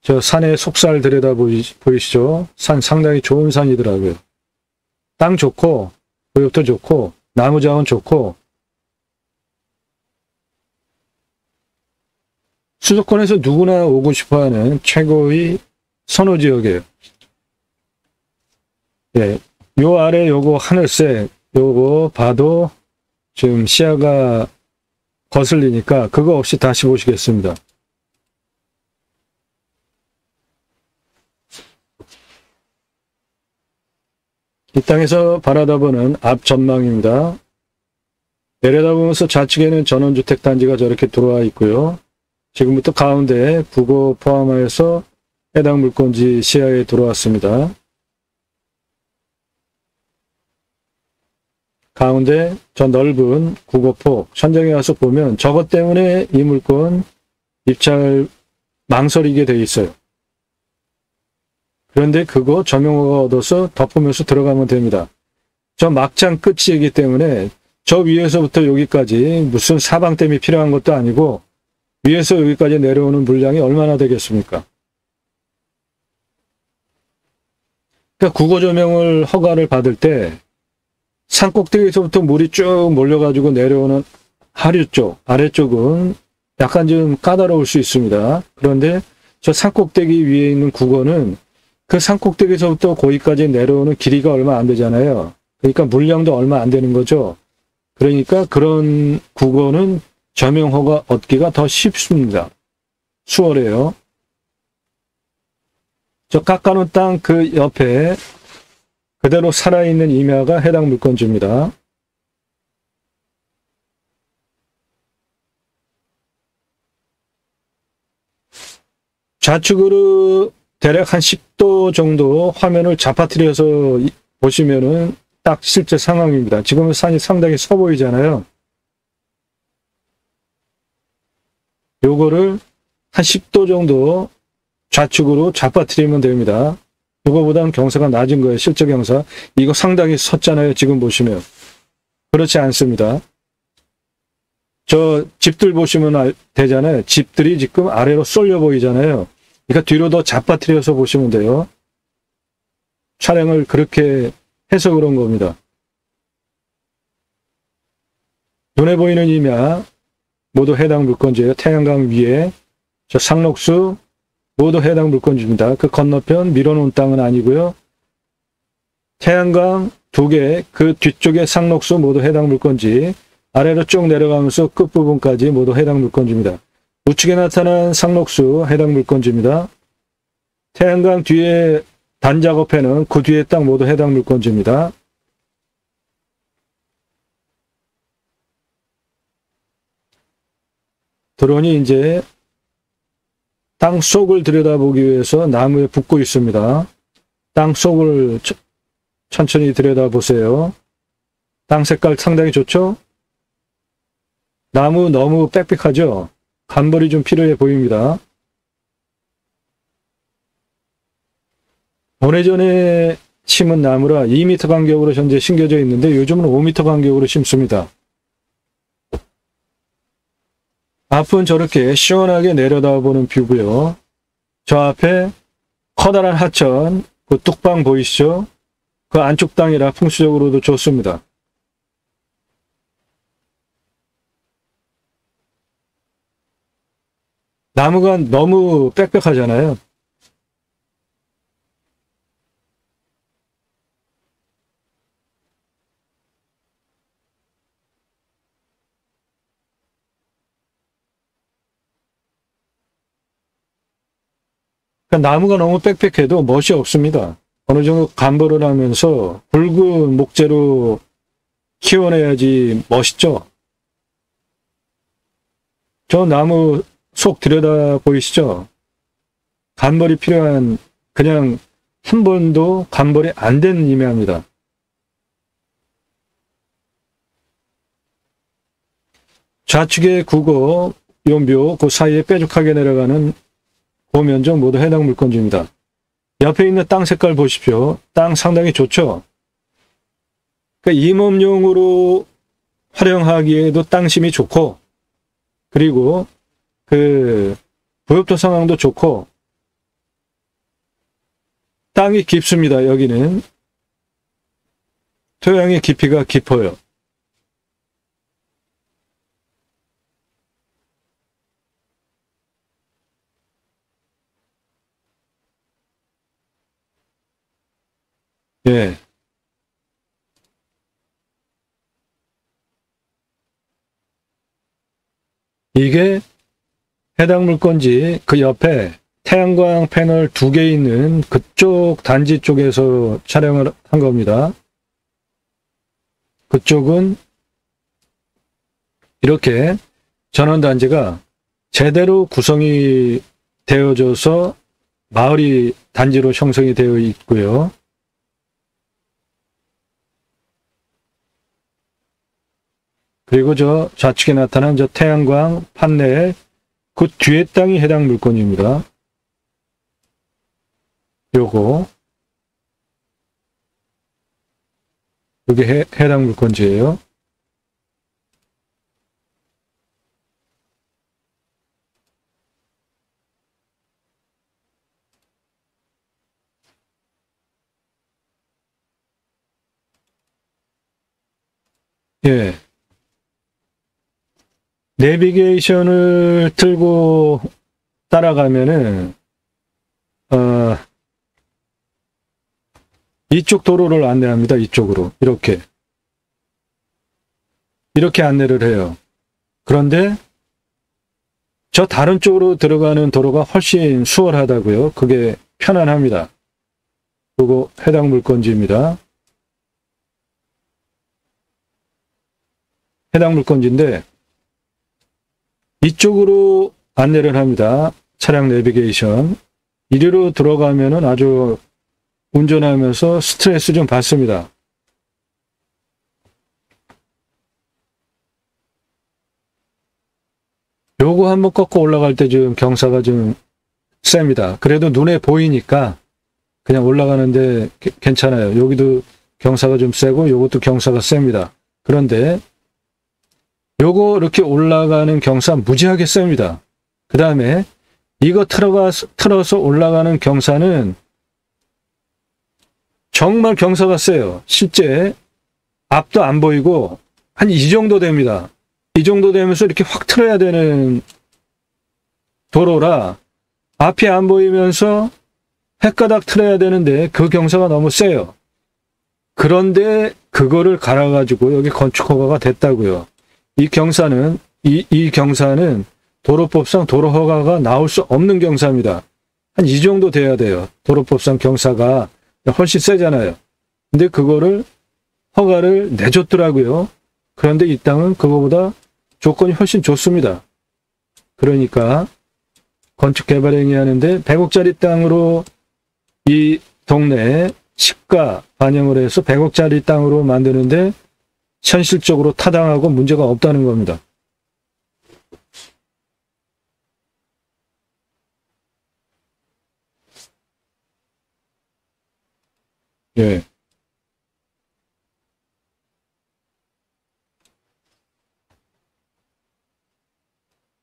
저 산의 속살 들여다 보이시죠? 산 상당히 좋은 산이더라고요. 땅 좋고, 부엽도 좋고, 나무 자원 좋고, 수도권에서 누구나 오고 싶어 하는 최고의 선호 지역이에요. 예, 요 아래 요거 하늘색, 요거 봐도 지금 시야가 거슬리니까 그거 없이 다시 보시겠습니다. 이 땅에서 바라다보는 앞 전망입니다. 내려다보면서 좌측에는 전원주택 단지가 저렇게 들어와 있고요. 지금부터 가운데 부고 포함하여서 해당 물건지 시야에 들어왔습니다. 가운데 저 넓은 구고폭 현장에 와서 보면 저것 때문에 이 물건 입찰 망설이게 돼 있어요. 그런데 그거 점용허가 얻어서 덮으면서 들어가면 됩니다. 저 막장 끝이기 때문에 저 위에서부터 여기까지 무슨 사방댐이 필요한 것도 아니고 위에서 여기까지 내려오는 물량이 얼마나 되겠습니까? 그러니까 국어조명을 허가를 받을 때 산꼭대기에서부터 물이 쭉 몰려가지고 내려오는 하류 쪽, 아래쪽은 약간 좀 까다로울 수 있습니다. 그런데 저 산꼭대기 위에 있는 국어는 그 산꼭대기에서부터 거기까지 내려오는 길이가 얼마 안 되잖아요. 그러니까 물량도 얼마 안 되는 거죠. 그러니까 그런 국어는 점용허가 얻기가 더 쉽습니다. 수월해요. 저 깎아놓은 땅 그 옆에 그대로 살아있는 임야가 해당 물건지입니다. 좌측으로 대략 한 10도 정도 화면을 잡아뜨려서 보시면은 딱 실제 상황입니다. 지금은 산이 상당히 서 보이잖아요. 요거를 한 10도 정도 좌측으로 잡아뜨리면 됩니다. 이거보다는 경사가 낮은 거예요. 실제 경사. 이거 상당히 섰잖아요. 지금 보시면. 그렇지 않습니다. 저 집들 보시면 되잖아요. 집들이 지금 아래로 쏠려 보이잖아요. 그러니까 뒤로 더 잡아뜨려서 보시면 돼요. 촬영을 그렇게 해서 그런 겁니다. 눈에 보이는 임야 모두 해당 물건지예요. 태양광 위에 저 상록수 모두 해당 물건지입니다. 그 건너편 밀어놓은 땅은 아니고요. 태양광 2개, 그 뒤쪽에 상록수 모두 해당 물건지, 아래로 쭉 내려가면서 끝부분까지 모두 해당 물건지입니다. 우측에 나타난 상록수 해당 물건지입니다. 태양광 뒤에 단작업에는 그 뒤에 땅 모두 해당 물건지입니다. 드론이 이제 땅 속을 들여다보기 위해서 나무에 붙고 있습니다. 땅 속을 천천히 들여다보세요. 땅 색깔 상당히 좋죠? 나무 너무 빽빽하죠? 간벌이 좀 필요해 보입니다. 오래전에 심은 나무라 2m 간격으로 현재 심겨져 있는데 요즘은 5m 간격으로 심습니다. 앞은 저렇게 시원하게 내려다보는 뷰고요. 저 앞에 커다란 하천, 그 뚝방 보이시죠? 그 안쪽 땅이라 풍수적으로도 좋습니다. 나무가 너무 빽빽하잖아요. 그러니까 나무가 너무 빽빽해도 멋이 없습니다. 어느 정도 간벌을 하면서 굵은 목재로 키워내야지 멋있죠. 저 나무 속 들여다 보이시죠? 간벌이 필요한, 그냥 한 번도 간벌이 안 된 임야입니다. 좌측에 국어, 요묘, 그 사이에 뾰족하게 내려가는 그 면적 모두 해당 물건지입니다. 옆에 있는 땅 색깔 보십시오. 땅 상당히 좋죠? 그러니까 임업용으로 활용하기에도 땅심이 좋고, 그리고 부엽토 상황도 좋고, 땅이 깊습니다. 여기는 토양의 깊이가 깊어요. 예. 이게 해당 물건지 그 옆에 태양광 패널 2개 있는 그쪽 단지 쪽에서 촬영을 한 겁니다. 그쪽은 이렇게 전원단지가 제대로 구성이 되어져서 마을이 단지로 형성이 되어 있고요. 그리고 저 좌측에 나타난 저 태양광 판넬 그 뒤에 땅이 해당 물건입니다. 요거 이게 해당 물건지예요. 예. 내비게이션을 틀고 따라가면은 이쪽 도로를 안내합니다. 이쪽으로 이렇게 안내를 해요. 그런데 저 다른 쪽으로 들어가는 도로가 훨씬 수월하다고요. 그게 편안합니다. 그리고 해당 물건지입니다. 해당 물건지인데 이쪽으로 안내를 합니다. 차량 내비게이션. 이리로 들어가면은 아주 운전하면서 스트레스 좀 받습니다. 요거 한번 꺾고 올라갈 때 좀 경사가 좀 셉니다. 그래도 눈에 보이니까 그냥 올라가는데 괜찮아요. 여기도 경사가 좀 세고 요것도 경사가 셉니다. 그런데 요거 이렇게 올라가는 경사 무지하게 셉니다. 그 다음에 이거 틀어서 올라가는 경사는 정말 경사가 세요. 실제 앞도 안 보이고 한 이 정도 됩니다. 이 정도 되면서 이렇게 확 틀어야 되는 도로라 앞이 안 보이면서 헷가닥 틀어야 되는데 그 경사가 너무 세요. 그런데 그거를 갈아가지고 여기 건축허가가 됐다고요. 이 경사는 도로법상 도로허가가 나올 수 없는 경사입니다. 한 이 정도 돼야 돼요. 도로법상 경사가 훨씬 세잖아요. 근데 그거를 허가를 내줬더라고요. 그런데 이 땅은 그거보다 조건이 훨씬 좋습니다. 그러니까 건축개발행위 하는데 100억짜리 땅으로 이 동네에 시가 반영을 해서 100억짜리 땅으로 만드는데 현실적으로 타당하고 문제가 없다는 겁니다. 예.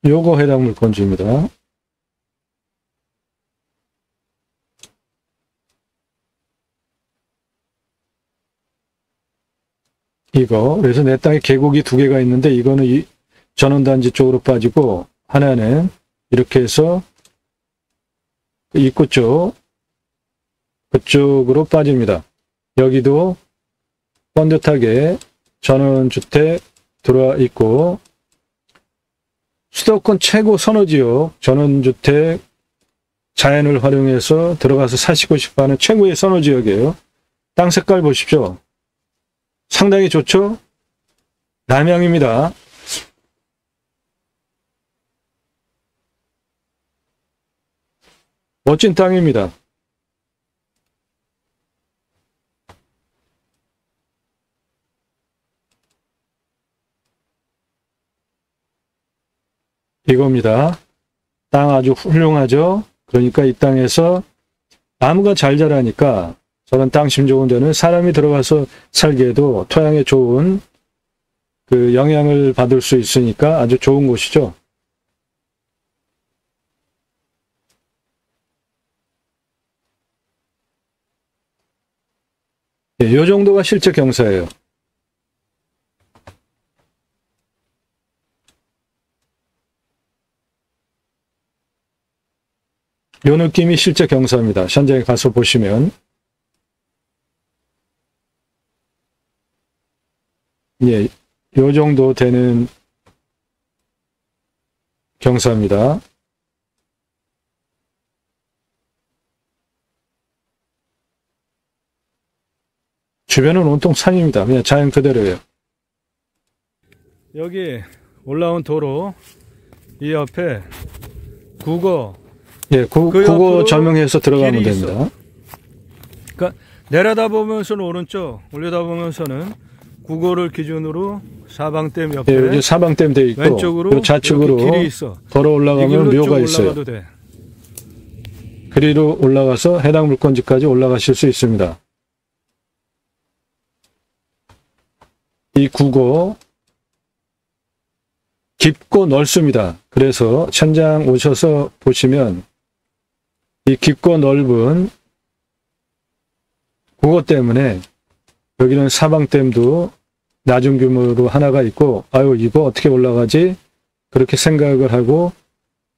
요거 해당 물건지입니다. 이거. 그래서 내 땅에 계곡이 2개가 있는데 이거는 이 전원단지 쪽으로 빠지고 하나는 이렇게 해서 입구 쪽 그쪽으로 빠집니다. 여기도 번듯하게 전원주택 들어와 있고 수도권 최고 선호지역 전원주택 자연을 활용해서 들어가서 사시고 싶어하는 최고의 선호지역이에요. 땅 색깔 보십시오. 상당히 좋죠? 남양입니다. 멋진 땅입니다. 이겁니다. 땅 아주 훌륭하죠? 그러니까 이 땅에서 나무가 잘 자라니까 저런 땅심 좋은 데는 사람이 들어가서 살기에도 토양에 좋은 그 영향을 받을 수 있으니까 아주 좋은 곳이죠. 예, 요 정도가 실제 경사예요. 요 느낌이 실제 경사입니다. 현장에 가서 보시면. 예, 요 정도 되는 경사입니다. 주변은 온통 산입니다. 그냥 자연 그대로예요. 여기 올라온 도로 이 옆에 국어 예, 국어 전용해서 들어가면 됩니다. 그러니까 내려다보면서는 오른쪽, 올려다보면서는 국어를 기준으로 사방댐 옆에 예, 여기 사방댐 돼 있고 왼쪽으로 좌측으로 길이 있어. 걸어 올라가면 묘가 있어요. 그리로 올라가서 해당 물건지까지 올라가실 수 있습니다. 이 국어 깊고 넓습니다. 그래서 현장 오셔서 보시면 이 깊고 넓은 국어 때문에 여기는 사방댐도 낮은 규모로 하나가 있고 아유 이거 어떻게 올라가지? 그렇게 생각을 하고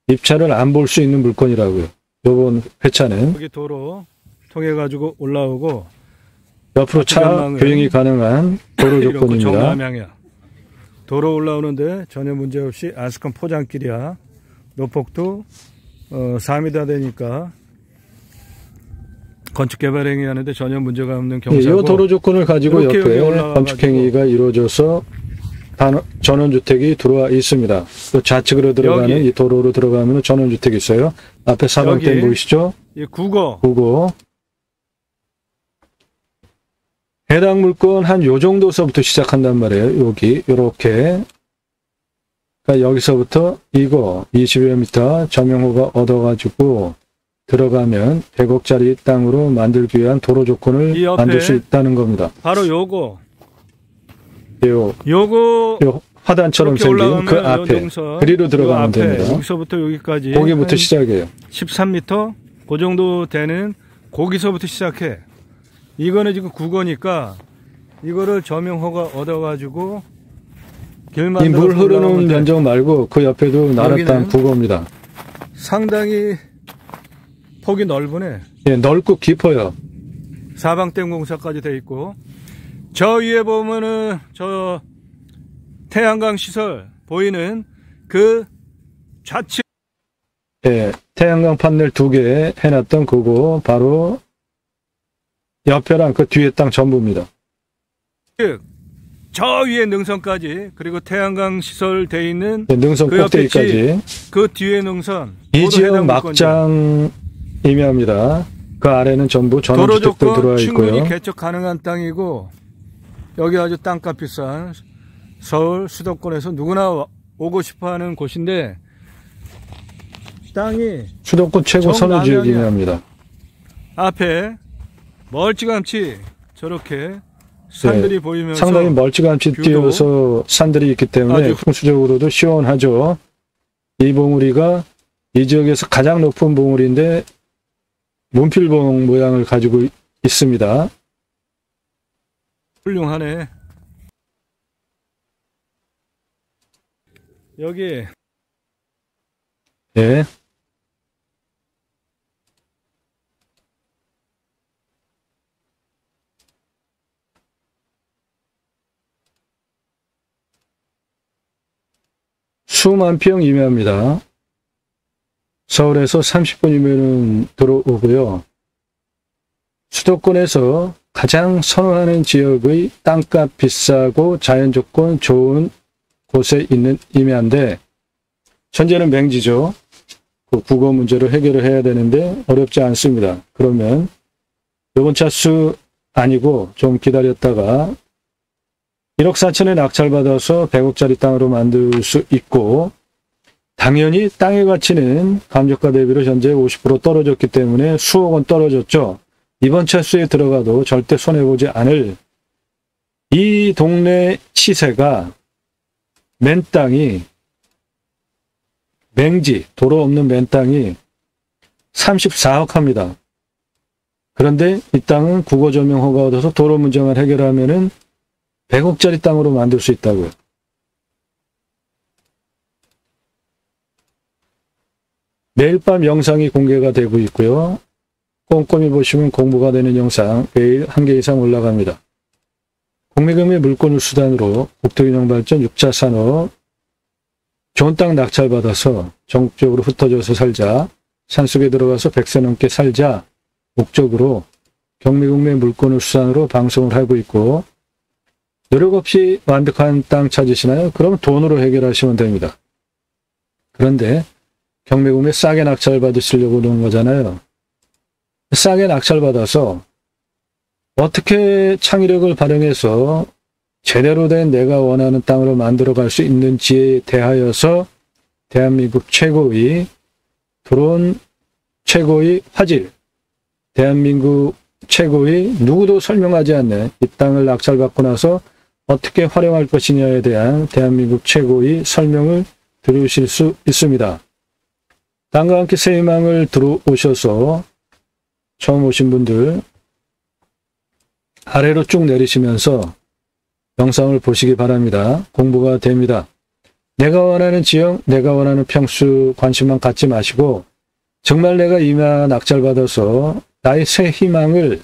입찰을 안 볼 수 있는 물건이라고요. 이번 회차는 여기 도로 통해 가지고 올라오고 옆으로 차 교행이 가능한 도로 조건입니다. 정남향이야. 도로 올라오는데 전혀 문제없이 아스콘 포장길이야. 노폭도 4m 되니까 건축개발행위 하는데 전혀 문제가 없는 경사고. 이 도로 조건을 가지고 옆에 건축행위가 이루어져서 전원주택이 들어와 있습니다. 또 좌측으로 들어가는 여기, 이 도로로 들어가면 전원주택이 있어요. 앞에 사방댐 보이시죠? 이 국어. 해당 물건 한 요 정도서부터 시작한단 말이에요. 여기 요렇게. 그러니까 여기서부터 이거 20여 미터 전용호가 얻어가지고 들어가면 100억짜리 땅으로 만들기 위한 도로 조건을 만들 수 있다는 겁니다. 바로 요거. 요거 화단처럼 생긴 그 앞에 그리로 들어가면 됩니다. 여기서부터 여기까지 거기부터 시작해요. 13m 그 정도 되는 거기서부터 시작해. 이거는 지금 국어니까 이거를 점용허가 얻어가지고 길 만들어서 물 흐르는 면적 말고 그 옆에도 나라 땅 국어입니다. 상당히 폭이 넓으네. 예, 넓고 깊어요. 사방댐 공사까지 돼 있고 저 위에 보면은 저 태양광 시설 보이는 그 좌측 예, 태양광 판넬 2개 해놨던 그거 바로 옆에랑 그 뒤에 땅 전부입니다. 저 위에 능선까지 그리고 태양광 시설 돼 있는 네, 능선 그 꼭대기까지 그 뒤에 능선 이 지역 막장 임야입니다. 그 아래는 전부 전원주택들 들어와 있고요. 충분히 개척 가능한 땅이고 여기 아주 땅값 비싼 서울 수도권에서 누구나 오고 싶어하는 곳인데 땅이 수도권 최고 선호지역 임야입니다. 앞에 멀찌감치 저렇게 산들이 네, 보이면서 상당히 멀찌감치 뛰어서 산들이 있기 때문에 풍수적으로도 시원하죠. 이 봉우리가 이 지역에서 가장 높은 봉우리인데 문필봉 모양을 가지고 있습니다. 훌륭하네. 여기 네. 수만 평 이내입니다. 서울에서 30분이면 들어오고요. 수도권에서 가장 선호하는 지역의 땅값 비싸고 자연조건 좋은 곳에 있는 임야인데 현재는 맹지죠. 그 국어 문제를 해결을 해야 되는데 어렵지 않습니다. 그러면 이번 차수 아니고 좀 기다렸다가 1억 4천에 낙찰받아서 100억짜리 땅으로 만들 수 있고 당연히 땅의 가치는 감정가 대비로 현재 50% 떨어졌기 때문에 수억 원 떨어졌죠. 이번 차수에 들어가도 절대 손해보지 않을 이 동네 시세가 맨 땅이 맹지, 도로 없는 맨 땅이 34억 합니다. 그런데 이 땅은 국어조명 허가가 얻어서 도로 문제만 해결하면은 100억짜리 땅으로 만들 수 있다고요. 매일 밤 영상이 공개가 되고 있고요. 꼼꼼히 보시면 공부가 되는 영상 매일 1개 이상 올라갑니다. 공매금의 물권을 수단으로 국토균형 발전 6차 산업 좋은 땅 낙찰받아서 전국적으로 흩어져서 살자, 산속에 들어가서 100세 넘게 살자 목적으로 경매국내 물권을 수단으로 방송을 하고 있고 노력 없이 완벽한 땅 찾으시나요? 그럼 돈으로 해결하시면 됩니다. 그런데 경매국내 싸게 낙찰받으시려고 그러는 거잖아요. 싸게 낙찰받아서 어떻게 창의력을 발휘해서 제대로 된 내가 원하는 땅으로 만들어갈 수 있는지에 대하여서 대한민국 최고의 드론, 최고의 화질, 대한민국 최고의 누구도 설명하지 않는 이 땅을 낙찰받고 나서 어떻게 활용할 것이냐에 대한 대한민국 최고의 설명을 들으실 수 있습니다. 땅과 함께 새 희망을 들어오셔서 처음 오신 분들 아래로 쭉 내리시면서 영상을 보시기 바랍니다. 공부가 됩니다. 내가 원하는 지형, 내가 원하는 평수 관심만 갖지 마시고 정말 내가 임야 낙찰받아서 나의 새 희망을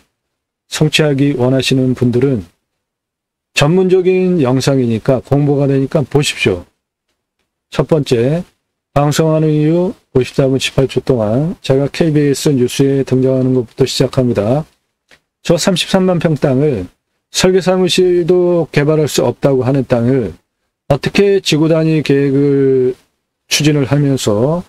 성취하기 원하시는 분들은 전문적인 영상이니까 공부가 되니까 보십시오. 첫 번째, 방송하는 이유 54분 18초 동안 제가 KBS 뉴스에 등장하는 것부터 시작합니다. 저 33만 평 땅을 설계사무실도 개발할 수 없다고 하는 땅을 어떻게 지구단위 계획을 추진을 하면서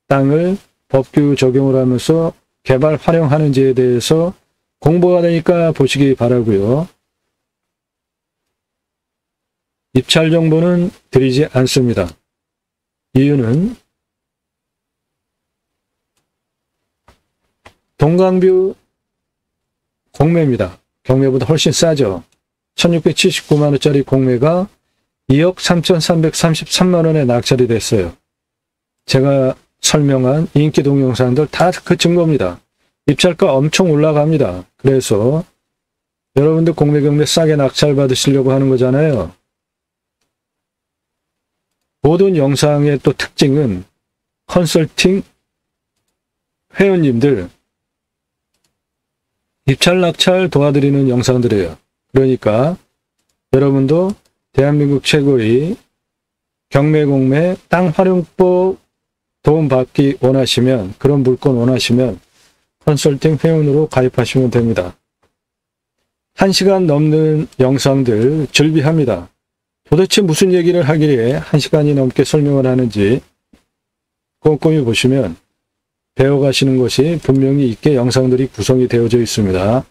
땅을 법규 적용을 하면서 개발 활용하는지에 대해서 공부가 되니까 보시기 바라고요. 입찰 정보는 드리지 않습니다. 이유는 동강뷰 공매입니다. 경매보다 훨씬 싸죠. 1679만원짜리 공매가 2억 3,333만원에 낙찰이 됐어요. 제가 설명한 인기 동영상들 다 그 증거입니다. 입찰가 엄청 올라갑니다. 그래서 여러분들 공매 경매 싸게 낙찰 받으시려고 하는 거잖아요. 모든 영상의 또 특징은 컨설팅 회원님들 입찰 낙찰 도와드리는 영상들이에요. 그러니까 여러분도 대한민국 최고의 경매 공매 땅 활용법 도움받기 원하시면 그런 물건 원하시면 컨설팅 회원으로 가입하시면 됩니다. 1시간 넘는 영상들 즐비합니다. 도대체 무슨 얘기를 하기에 1시간이 넘게 설명을 하는지 꼼꼼히 보시면 배워가시는 것이 분명히 있게 영상들이 구성이 되어져 있습니다.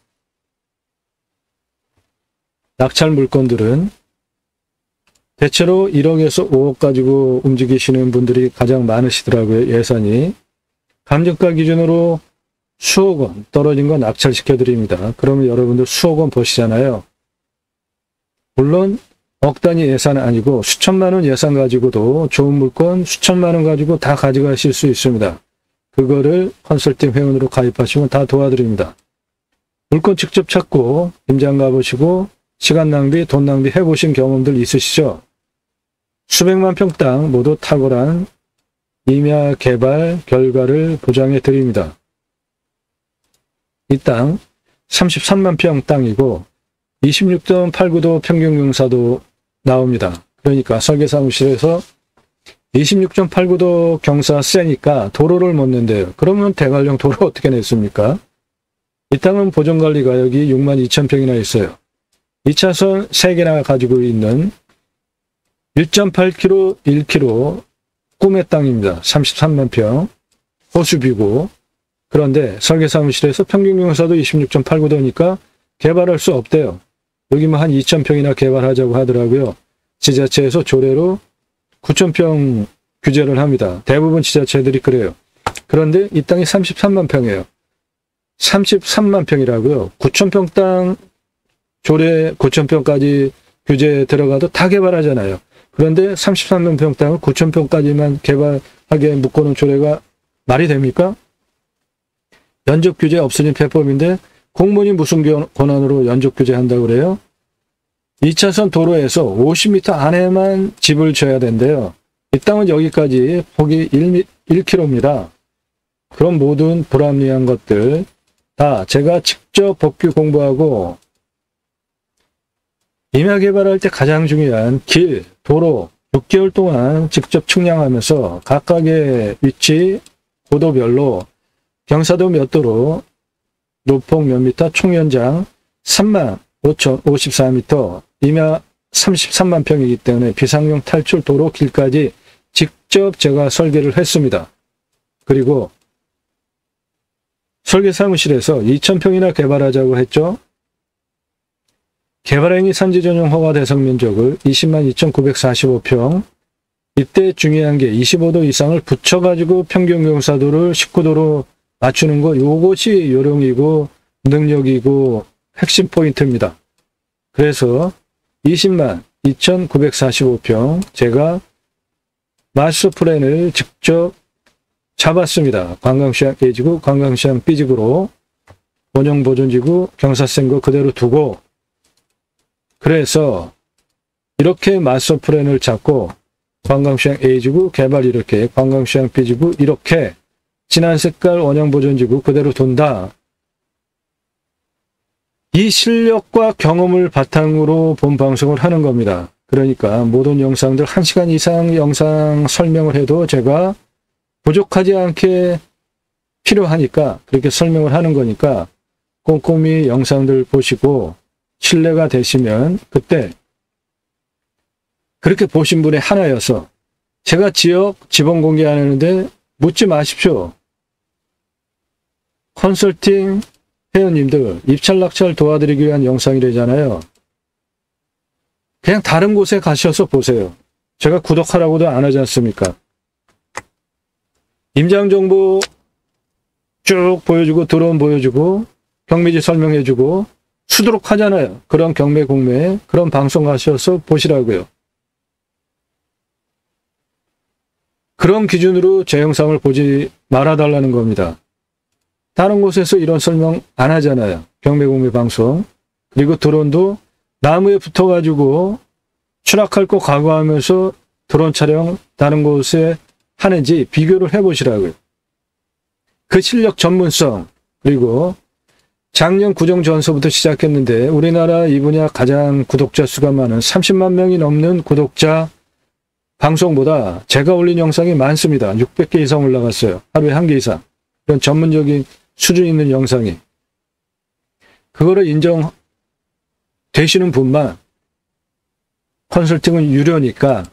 낙찰 물건들은 대체로 1억에서 5억 가지고 움직이시는 분들이 가장 많으시더라고요. 예산이. 감정가 기준으로 수억 원 떨어진 거 낙찰시켜 드립니다. 그러면 여러분들 수억 원 버시잖아요. 물론 억 단위 예산은 아니고 수천만 원 예산 가지고도 좋은 물건 수천만 원 가지고 다 가져가실 수 있습니다. 그거를 컨설팅 회원으로 가입하시면 다 도와드립니다. 물건 직접 찾고 임장 가보시고 시간 낭비, 돈 낭비 해보신 경험들 있으시죠? 수백만 평 땅 모두 탁월한 임야 개발 결과를 보장해 드립니다. 이 땅 33만 평 땅이고 26.89도 평균 경사도 나옵니다. 그러니까 설계사무실에서 26.89도 경사 세니까 도로를 못 낸대요. 그러면 대관령 도로 어떻게 냈습니까? 이 땅은 보존관리 가역이 62,000평이나 있어요. 2차선 3개나 가지고 있는 1.8km, 1km 꿈의 땅입니다. 33만 평 호수뷰고 그런데 설계사무실에서 평균 경사도 26.89도니까 개발할 수 없대요. 여기만 한 2,000평이나 개발하자고 하더라고요. 지자체에서 조례로 9,000평 규제를 합니다. 대부분 지자체들이 그래요. 그런데 이 땅이 33만 평이에요. 33만 평이라고요. 9,000평 땅 조례 9,000평까지 규제 들어가도 다 개발하잖아요. 그런데 33만 평 땅을 9,000평까지만 개발하게 묶어놓은 조례가 말이 됩니까? 연적 규제 없어진 폐법인데 공무원이 무슨 권한으로 연적 규제한다고 그래요? 2차선 도로에서 50m 안에만 집을 지어야 된대요. 이 땅은 여기까지 폭이 1km입니다. 그런 모든 불합리한 것들 다 제가 직접 법규 공부하고 임야 개발할 때 가장 중요한 길, 도로 6개월 동안 직접 측량하면서 각각의 위치, 고도별로 경사도 몇 도로, 노폭 몇 미터, 총연장 35,054m, 임야 33만 평이기 때문에 비상용 탈출 도로 길까지 직접 제가 설계를 했습니다. 그리고 설계사무실에서 2,000평이나 개발하자고 했죠. 개발행위 산지 전용 허가 대상 면적을 20만 2,945평, 이때 중요한 게 25도 이상을 붙여가지고 평균 경사도를 19도로 맞추는 거, 요것이 요령이고 능력이고 핵심 포인트입니다. 그래서 20만 2,945평 제가 마스터 플랜을 직접 잡았습니다. 관광시장 A지구, 관광시장 B지구로 원형보존지구 경사센 거 그대로 두고 그래서 이렇게 마스터 플랜을 잡고 관광시장 A지구 개발 이렇게, 관광시장 B지구 이렇게 진한 색깔 원형보존지구 그대로 둔다. 이 실력과 경험을 바탕으로 본 방송을 하는 겁니다. 그러니까 모든 영상들 1시간 이상 영상 설명을 해도 제가 부족하지 않게 필요하니까 그렇게 설명을 하는 거니까 꼼꼼히 영상들 보시고 신뢰가 되시면 그때 그렇게 보신 분의 하나여서 제가 지역 지번 공개 안 하는데 묻지 마십시오. 컨설팅 회원님들 입찰 낙찰 도와드리기 위한 영상이래잖아요. 그냥 다른 곳에 가셔서 보세요. 제가 구독하라고도 안 하지 않습니까? 임장정보 쭉 보여주고 드론 보여주고 경매지 설명해주고 수두룩 하잖아요. 그런 경매 공매 그런 방송 가셔서 보시라고요. 그런 기준으로 제 영상을 보지 말아달라는 겁니다. 다른 곳에서 이런 설명 안 하잖아요. 경매 공매 방송. 그리고 드론도 나무에 붙어가지고 추락할 거 각오하면서 드론 촬영 다른 곳에 하는지 비교를 해보시라고요. 그 실력 전문성 그리고 작년 구정 전서부터 시작했는데 우리나라 이 분야 가장 구독자 수가 많은 30만 명이 넘는 구독자 방송보다 제가 올린 영상이 많습니다. 600개 이상 올라갔어요. 하루에 1개 이상. 이런 전문적인 수준 있는 영상이. 그거를 인정되시는 분만 컨설팅은 유료니까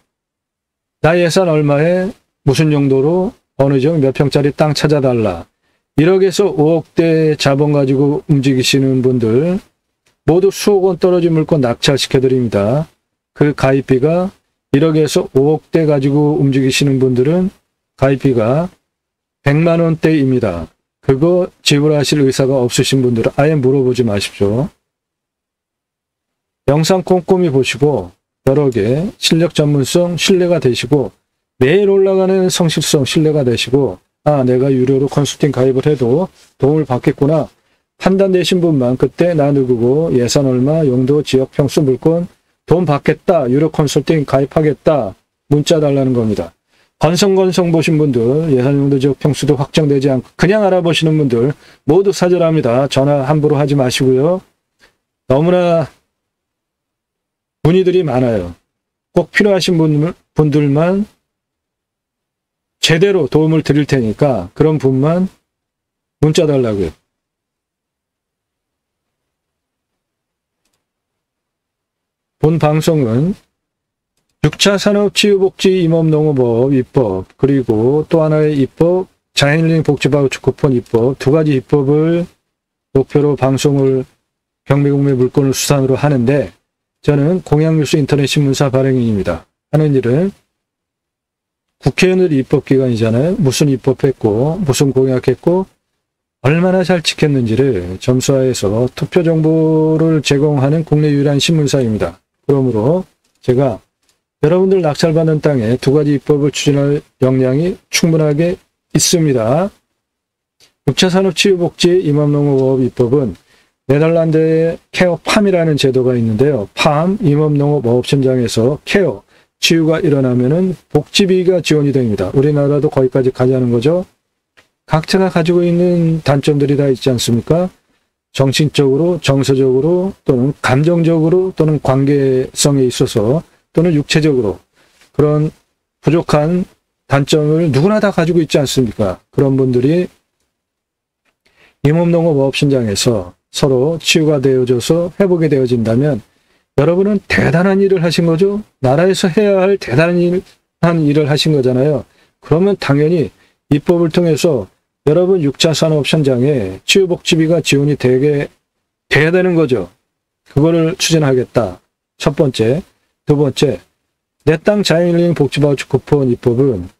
나 예산 얼마에 무슨 용도로 어느 지역 몇 평짜리 땅 찾아달라. 1억에서 5억대 자본 가지고 움직이시는 분들 모두 수억 원 떨어진 물건 낙찰시켜드립니다. 그 가입비가 1억에서 5억대 가지고 움직이시는 분들은 가입비가 100만 원대입니다. 그거 지불하실 의사가 없으신 분들은 아예 물어보지 마십시오. 영상 꼼꼼히 보시고 여러 개 실력 전문성 신뢰가 되시고 매일 올라가는 성실성 신뢰가 되시고 아 내가 유료로 컨설팅 가입을 해도 도움을 받겠구나 판단되신 분만 그때 나 누구고 예산 얼마 용도 지역 평수 물건 돈 받겠다 유료 컨설팅 가입하겠다 문자 달라는 겁니다. 건성건성 보신 분들 예산 용도 지역 평수도 확정되지 않고 그냥 알아보시는 분들 모두 사절합니다. 전화 함부로 하지 마시고요. 너무나 문의들이 많아요. 꼭 필요하신 분들만 제대로 도움을 드릴 테니까 그런 분만 문자 달라고요. 본 방송은 6차 산업치유복지임업농업법 입법 그리고 또 하나의 입법 자연힐링 복지바우처 쿠폰 입법 두 가지 입법을 목표로 방송을 경매공매 물건을 수단으로 하는데 저는 공약뉴스 인터넷 신문사 발행인입니다. 하는 일은 국회의원들이 입법기관이잖아요. 무슨 입법했고 무슨 공약했고 얼마나 잘 지켰는지를 점수화해서 투표 정보를 제공하는 국내 유일한 신문사입니다. 그러므로 제가 여러분들 낙찰받는 땅에 두 가지 입법을 추진할 역량이 충분하게 있습니다. 6차 산업치유복지 임업농업법 입법은 네덜란드의 케어팜이라는 제도가 있는데요. 팜 임업농업업 현장에서 케어, 치유가 일어나면은 복지비가 지원이 됩니다. 우리나라도 거기까지 가자는 거죠. 각자가 가지고 있는 단점들이 다 있지 않습니까? 정신적으로, 정서적으로 또는 감정적으로 또는 관계성에 있어서 또는 육체적으로 그런 부족한 단점을 누구나 다 가지고 있지 않습니까? 그런 분들이 임업농업업 현장에서 서로 치유가 되어져서 회복이 되어진다면 여러분은 대단한 일을 하신 거죠? 나라에서 해야 할 대단한 일을 하신 거잖아요. 그러면 당연히 입법을 통해서 여러분 6차 산업 현장에 치유복지비가 지원이 되게 돼야 되는 거죠. 그거를 추진하겠다. 첫 번째. 두 번째, 내 땅 자연힐링 복지바우처 쿠폰 입법은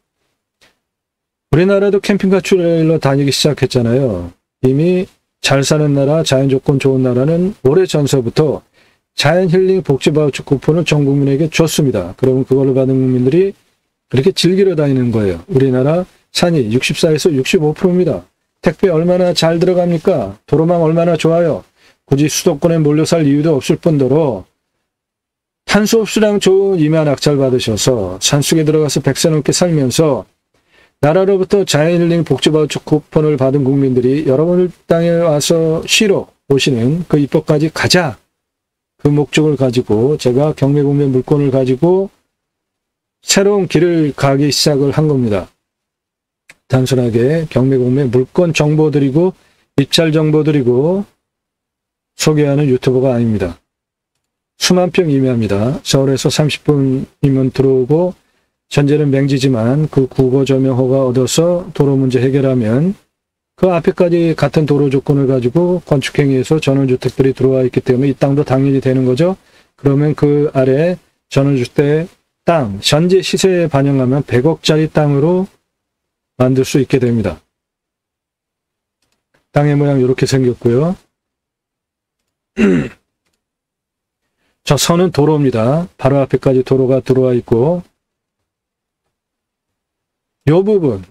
우리나라도 캠핑카 트레일러 다니기 시작했잖아요. 이미 잘 사는 나라, 자연조건 좋은 나라는 오래전서부터 자연힐링 복지바우처 쿠폰을 전 국민에게 줬습니다. 그러면 그걸로 받은 국민들이 그렇게 즐기러 다니는 거예요. 우리나라 산이 64에서 65%입니다. 택배 얼마나 잘 들어갑니까? 도로망 얼마나 좋아요. 굳이 수도권에 몰려 살 이유도 없을 뿐더러 탄소흡수량 좋은 임야 낙찰 받으셔서 산속에 들어가서 100세 넘게 살면서 나라로부터 자연힐링 복지바우처 쿠폰을 받은 국민들이 여러분들 땅에 와서 쉬러 오시는 그 입법까지 가자. 그 목적을 가지고 제가 경매공매 물건을 가지고 새로운 길을 가기 시작을 한 겁니다. 단순하게 경매공매 물건 정보 드리고 입찰 정보 드리고 소개하는 유튜버가 아닙니다. 수만 평 임야입니다. 서울에서 30분이면 들어오고 현재는 맹지지만 그 국어 조명 허가 얻어서 도로 문제 해결하면 그 앞에까지 같은 도로 조건을 가지고 건축행위에서 전원주택들이 들어와 있기 때문에 이 땅도 당연히 되는 거죠. 그러면 그 아래 전원주택 땅 현재 시세에 반영하면 100억짜리 땅으로 만들 수 있게 됩니다. 땅의 모양 이렇게 생겼고요. 저 선은 도로입니다. 바로 앞에까지 도로가 들어와 있고 요 부분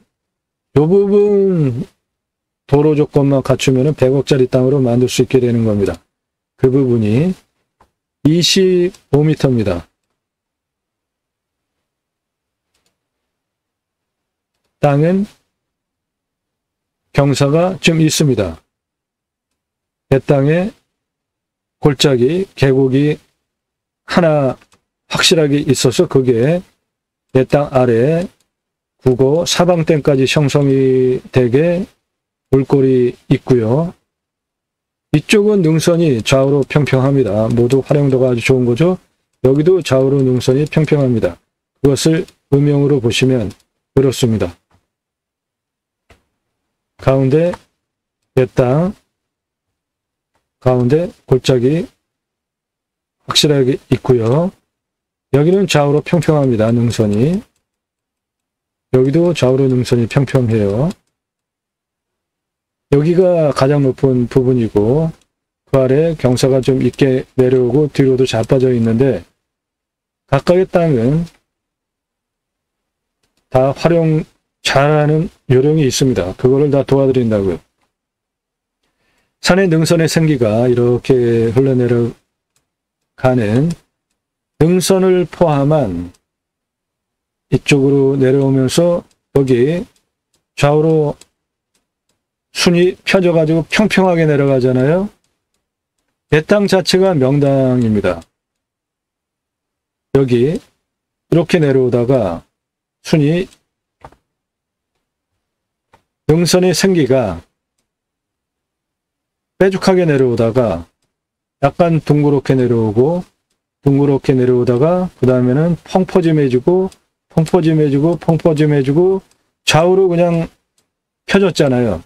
도로 조건만 갖추면 100억짜리 땅으로 만들 수 있게 되는 겁니다. 그 부분이 25m입니다. 땅은 경사가 좀 있습니다. 내 땅에 골짜기, 계곡이 하나 확실하게 있어서 그게 내 땅 아래 국어 사방댐까지 형성이 되게 물골이 있고요. 이쪽은 능선이 좌우로 평평합니다. 모두 활용도가 아주 좋은 거죠. 여기도 좌우로 능선이 평평합니다. 그것을 음영으로 보시면 그렇습니다. 가운데 내 땅, 가운데 골짜기 확실하게 있고요. 여기는 좌우로 평평합니다. 능선이. 여기도 좌우로 능선이 평평해요. 여기가 가장 높은 부분이고 그 아래 경사가 좀 있게 내려오고 뒤로도 자빠져 있는데 각각의 땅은 다 활용 잘하는 요령이 있습니다. 그거를 다 도와드린다고요. 산의 능선의 생기가 이렇게 흘러내려가는 능선을 포함한 이쪽으로 내려오면서 여기 좌우로 순이 펴져가지고 평평하게 내려가잖아요. 내 땅 자체가 명당입니다. 여기 이렇게 내려오다가 순이 능선의 생기가 빼죽하게 내려오다가 약간 둥그렇게 내려오고 둥그렇게 내려오다가 그 다음에는 펑퍼짐해지고 펑퍼짐해지고 펑퍼짐해지고 좌우로 그냥 펴졌잖아요.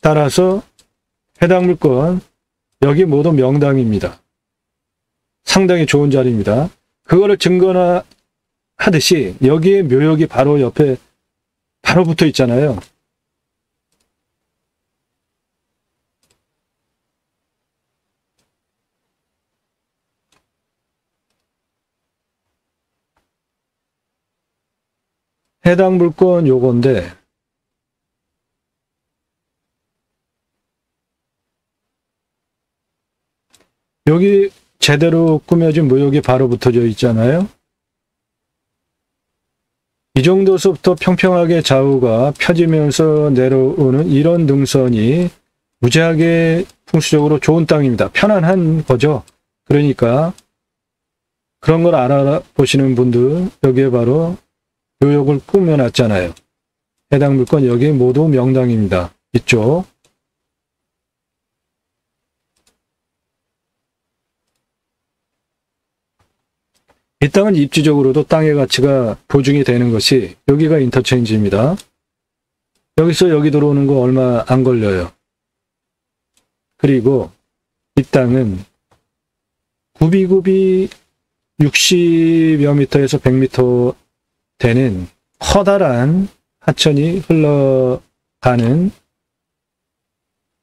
따라서 해당 물건 여기 모두 명당입니다. 상당히 좋은 자리입니다. 그거를 증거나 하듯이 여기에 묘역이 바로 옆에 바로 붙어 있잖아요. 해당 물건 요건데 여기 제대로 꾸며진 묘역이 바로 붙어져 있잖아요. 이 정도서부터 평평하게 좌우가 펴지면서 내려오는 이런 능선이 무지하게 풍수적으로 좋은 땅입니다. 편안한 거죠. 그러니까 그런 걸 알아보시는 분들 여기에 바로 묘역을 꾸며놨잖아요. 해당 물건 여기 모두 명당입니다. 이쪽. 이 땅은 입지적으로도 땅의 가치가 보증이 되는 것이 여기가 인터체인지입니다. 여기서 여기 들어오는 거 얼마 안 걸려요. 그리고 이 땅은 굽이굽이 60여 미터에서 100미터 되는 커다란 하천이 흘러가는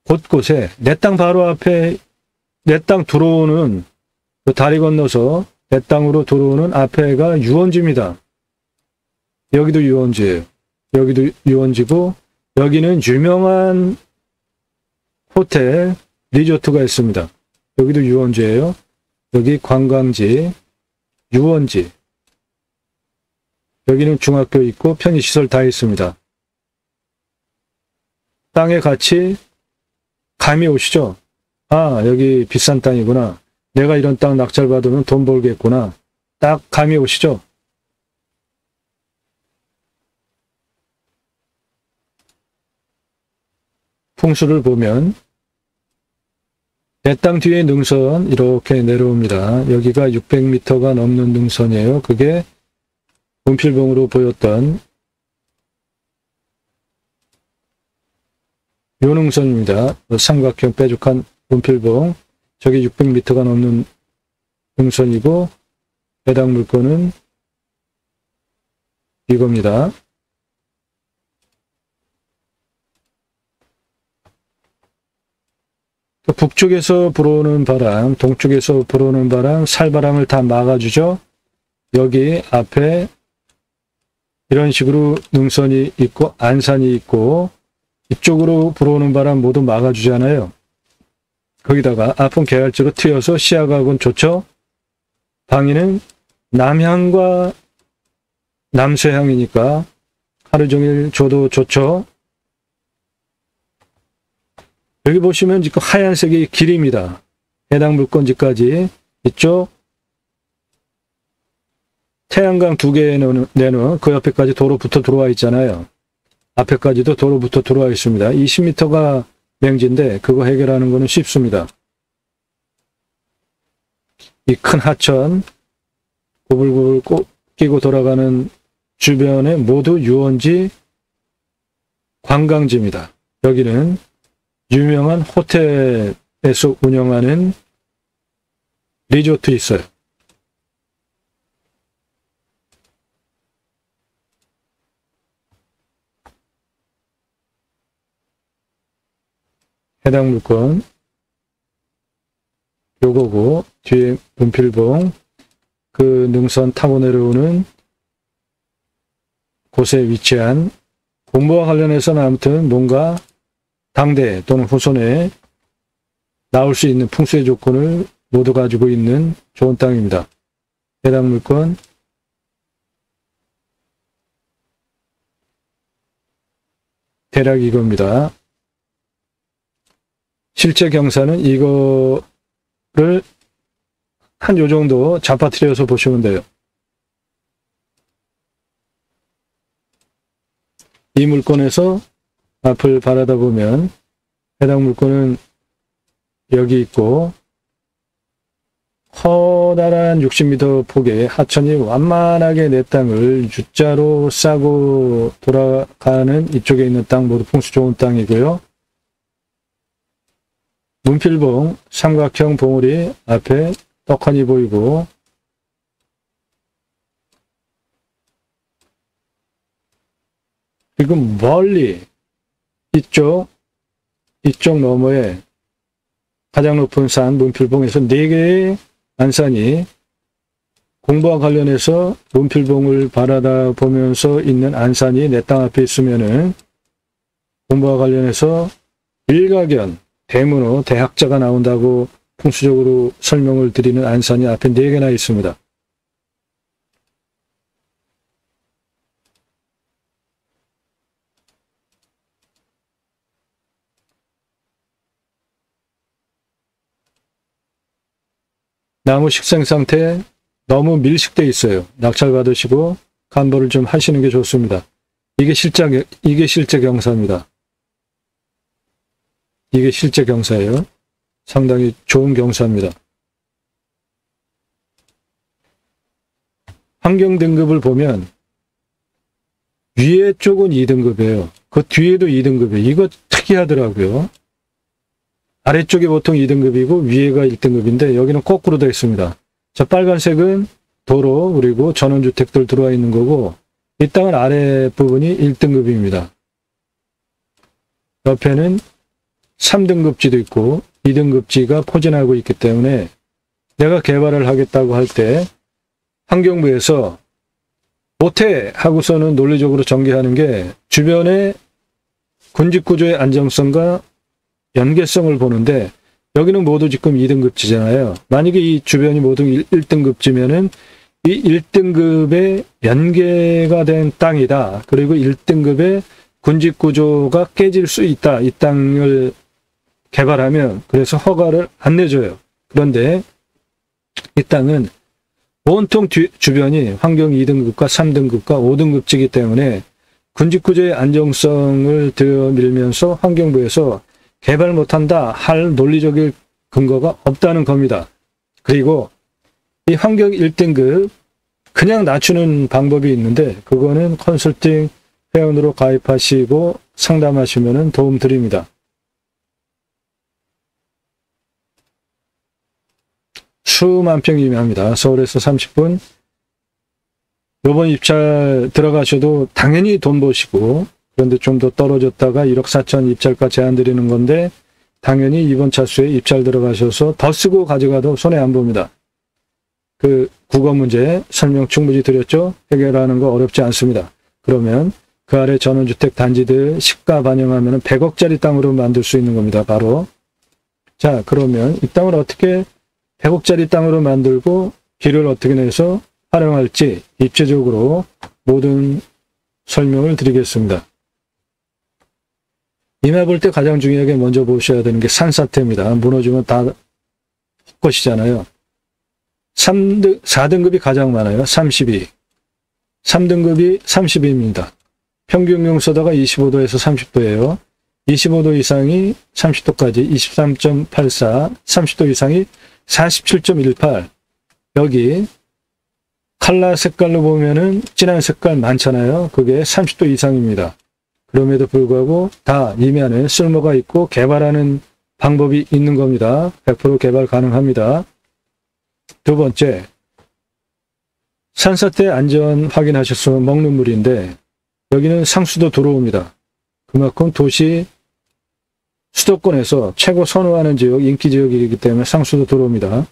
곳곳에 내 땅 바로 앞에 내 땅 들어오는 그 다리 건너서 내 땅으로 들어오는 앞에가 유원지입니다. 여기도 유원지예요. 여기도 유원지고 여기는 유명한 호텔 리조트가 있습니다. 여기도 유원지예요. 여기 관광지, 유원지. 여기는 중학교 있고 편의시설 다 있습니다. 땅의 가치 감이 오시죠? 아, 여기 비싼 땅이구나. 내가 이런 땅 낙찰받으면 돈 벌겠구나. 딱 감이 오시죠? 풍수를 보면 내 땅 뒤에 능선 이렇게 내려옵니다. 여기가 600m가 넘는 능선이에요. 그게 문필봉으로 보였던 요 능선입니다. 삼각형 빼죽한 문필봉. 저게 600m가 넘는 능선이고 해당 물건은 이겁니다. 또 북쪽에서 불어오는 바람, 동쪽에서 불어오는 바람, 살바람을 다 막아주죠. 여기 앞에 이런 식으로 능선이 있고 안산이 있고 이쪽으로 불어오는 바람 모두 막아주잖아요. 거기다가 앞은 계열지로 트여서 시야각은 좋죠. 방위는 남향과 남서향이니까 하루 종일 줘도 좋죠. 여기 보시면 지금 하얀색이 길입니다. 해당 물건지까지 이쪽 태양광 두 개 내는 그 옆에까지 도로부터 들어와 있잖아요. 앞에까지도 도로부터 들어와 있습니다. 20m가 맹지인데 그거 해결하는 거는 쉽습니다. 이 큰 하천 고불고불 끼고 돌아가는 주변에 모두 유원지 관광지입니다. 여기는 유명한 호텔에서 운영하는 리조트 있어요. 해당 물건 요거고, 뒤에 문필봉, 그 능선 타고 내려오는 곳에 위치한 공부와 관련해서는 아무튼 뭔가 당대 또는 후손에 나올 수 있는 풍수의 조건을 모두 가지고 있는 좋은 땅입니다. 해당 물건 대략 이겁니다. 실제 경사는 이거를 한 요 정도 잡아뜨려서 보시면 돼요. 이 물건에서 앞을 바라다 보면 해당 물건은 여기 있고, 커다란 60m 폭의 하천이 완만하게 내 땅을 U자로 싸고 돌아가는 이쪽에 있는 땅 모두 풍수 좋은 땅이고요. 문필봉, 삼각형 봉우리 앞에 떡하니 보이고, 그리고 멀리 이쪽 너머에 가장 높은 산 문필봉에서 4개의 안산이 공부와 관련해서 문필봉을 바라다 보면서 있는 안산이 내 땅 앞에 있으면은 공부와 관련해서 일가견, 대문호, 대학자가 나온다고 풍수적으로 설명을 드리는 안산이 앞에 4개나 있습니다. 나무 식생 상태 너무 밀식되어 있어요. 낙찰 받으시고 간보를 좀 하시는 게 좋습니다. 이게 실제 경사입니다. 이게 실제 경사예요. 상당히 좋은 경사입니다. 환경 등급을 보면 위에 쪽은 2등급이에요. 그 뒤에도 2등급이에요. 이거 특이하더라고요. 아래쪽이 보통 2등급이고 위에가 1등급인데 여기는 거꾸로 되어 있습니다. 저 빨간색은 도로 그리고 전원주택들 들어와 있는 거고, 이 땅은 아랫부분이 1등급입니다. 옆에는 3등급지도 있고 2등급지가 포진하고 있기 때문에 내가 개발을 하겠다고 할 때 환경부에서 못해 하고서는 논리적으로 전개하는 게 주변의 군집구조의 안정성과 연계성을 보는데, 여기는 모두 지금 2등급지잖아요. 만약에 이 주변이 모두 1등급지면은 이 1등급의 연계가 된 땅이다. 그리고 1등급의 군집구조가 깨질 수 있다. 이 땅을 개발하면 그래서 허가를 안 내줘요. 그런데 이 땅은 온통 주변이 환경 2등급과 3등급과 5등급지이기 때문에 군집구조의 안정성을 들여밀면서 환경부에서 개발 못한다 할 논리적인 근거가 없다는 겁니다. 그리고 이 환경 1등급 그냥 낮추는 방법이 있는데, 그거는 컨설팅 회원으로 가입하시고 상담하시면 도움 드립니다. 수만 평이면 합니다. 서울에서 30분. 요번 입찰 들어가셔도 당연히 돈 버시고, 그런데 좀 더 떨어졌다가 1억 4천 입찰가 제한 드리는 건데 당연히 이번 차수에 입찰 들어가셔서 더 쓰고 가져가도 손해 안 봅니다. 그 국어 문제 설명 충분히 드렸죠? 해결하는 거 어렵지 않습니다. 그러면 그 아래 전원주택 단지들 시가 반영하면 100억짜리 땅으로 만들 수 있는 겁니다. 바로. 자, 그러면 이 땅을 어떻게 100억짜리 땅으로 만들고 길을 어떻게 내서 활용할지 입체적으로 모든 설명을 드리겠습니다. 임야 볼 때 가장 중요하게 먼저 보셔야 되는 게 산사태입니다. 무너지면 다 헛것이잖아요. 4등급이 가장 많아요. 32. 3등급이 32입니다. 평균 용서도가 25도에서 30도예요. 25도 이상이 30도까지 23.84, 30도 이상이 47.18. 여기 칼라 색깔로 보면은 진한 색깔 많잖아요. 그게 30도 이상입니다. 그럼에도 불구하고 다 임야는 쓸모가 있고 개발하는 방법이 있는 겁니다. 100% 개발 가능합니다. 두 번째, 산사태 안전 확인하셨으면 먹는 물인데 여기는 상수도 들어옵니다. 그만큼 도시 수도권에서 최고 선호하는 지역, 인기 지역이기 때문에 상수도 들어옵니다.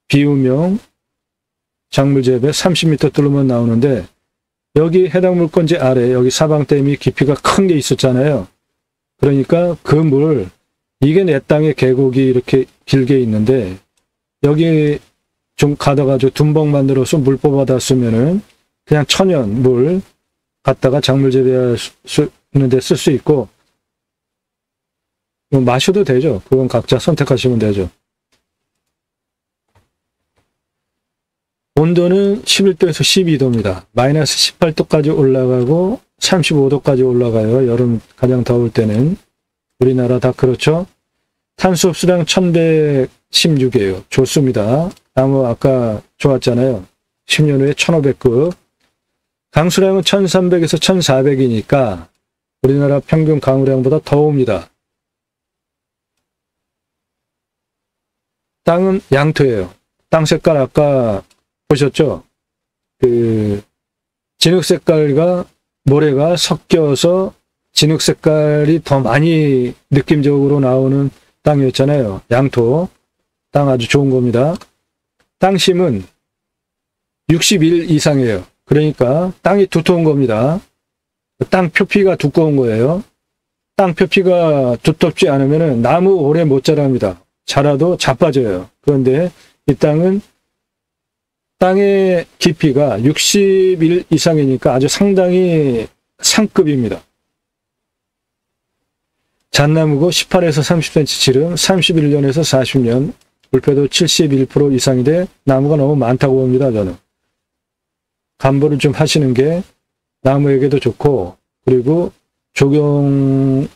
비우명, 작물재배 30m 뚫으면 나오는데 여기 해당 물건지 아래 여기 사방댐이 깊이가 큰 게 있었잖아요. 그러니까 그 물, 이게 내 땅에 계곡이 이렇게 길게 있는데 여기 좀 가다가지고 둔벙 만들어서 물 뽑아다 쓰면은 그냥 천연 물 갖다가 작물 재배하는데 쓸 수 있고 마셔도 되죠. 그건 각자 선택하시면 되죠. 온도는 11도에서 12도입니다. 마이너스 18도까지 올라가고 35도까지 올라가요. 여름 가장 더울 때는. 우리나라 다 그렇죠. 탄소 흡수량 1116이에요. 좋습니다. 나무 아까 좋았잖아요. 10년 후에 1500급. 강수량은 1300에서 1400이니까 우리나라 평균 강우량보다 더웁니다. 땅은 양토예요. 땅 색깔 아까 보셨죠? 진흙 색깔과 모래가 섞여서 진흙 색깔이 더 많이 느낌적으로 나오는 땅이었잖아요. 양토. 땅 아주 좋은 겁니다. 땅심은 61 이상이에요. 그러니까 땅이 두터운 겁니다. 땅 표피가 두꺼운 거예요. 땅 표피가 두텁지 않으면 나무 오래 못 자랍니다. 자라도 자빠져요. 그런데 이 땅은 땅의 깊이가 61 이상이니까 아주 상당히 상급입니다. 잣나무고 18에서 30cm 지름, 31년에서 40년, 불패도 71% 이상인데 나무가 너무 많다고 봅니다. 저는. 감보를 좀 하시는 게 나무에게도 좋고 그리고 조경으로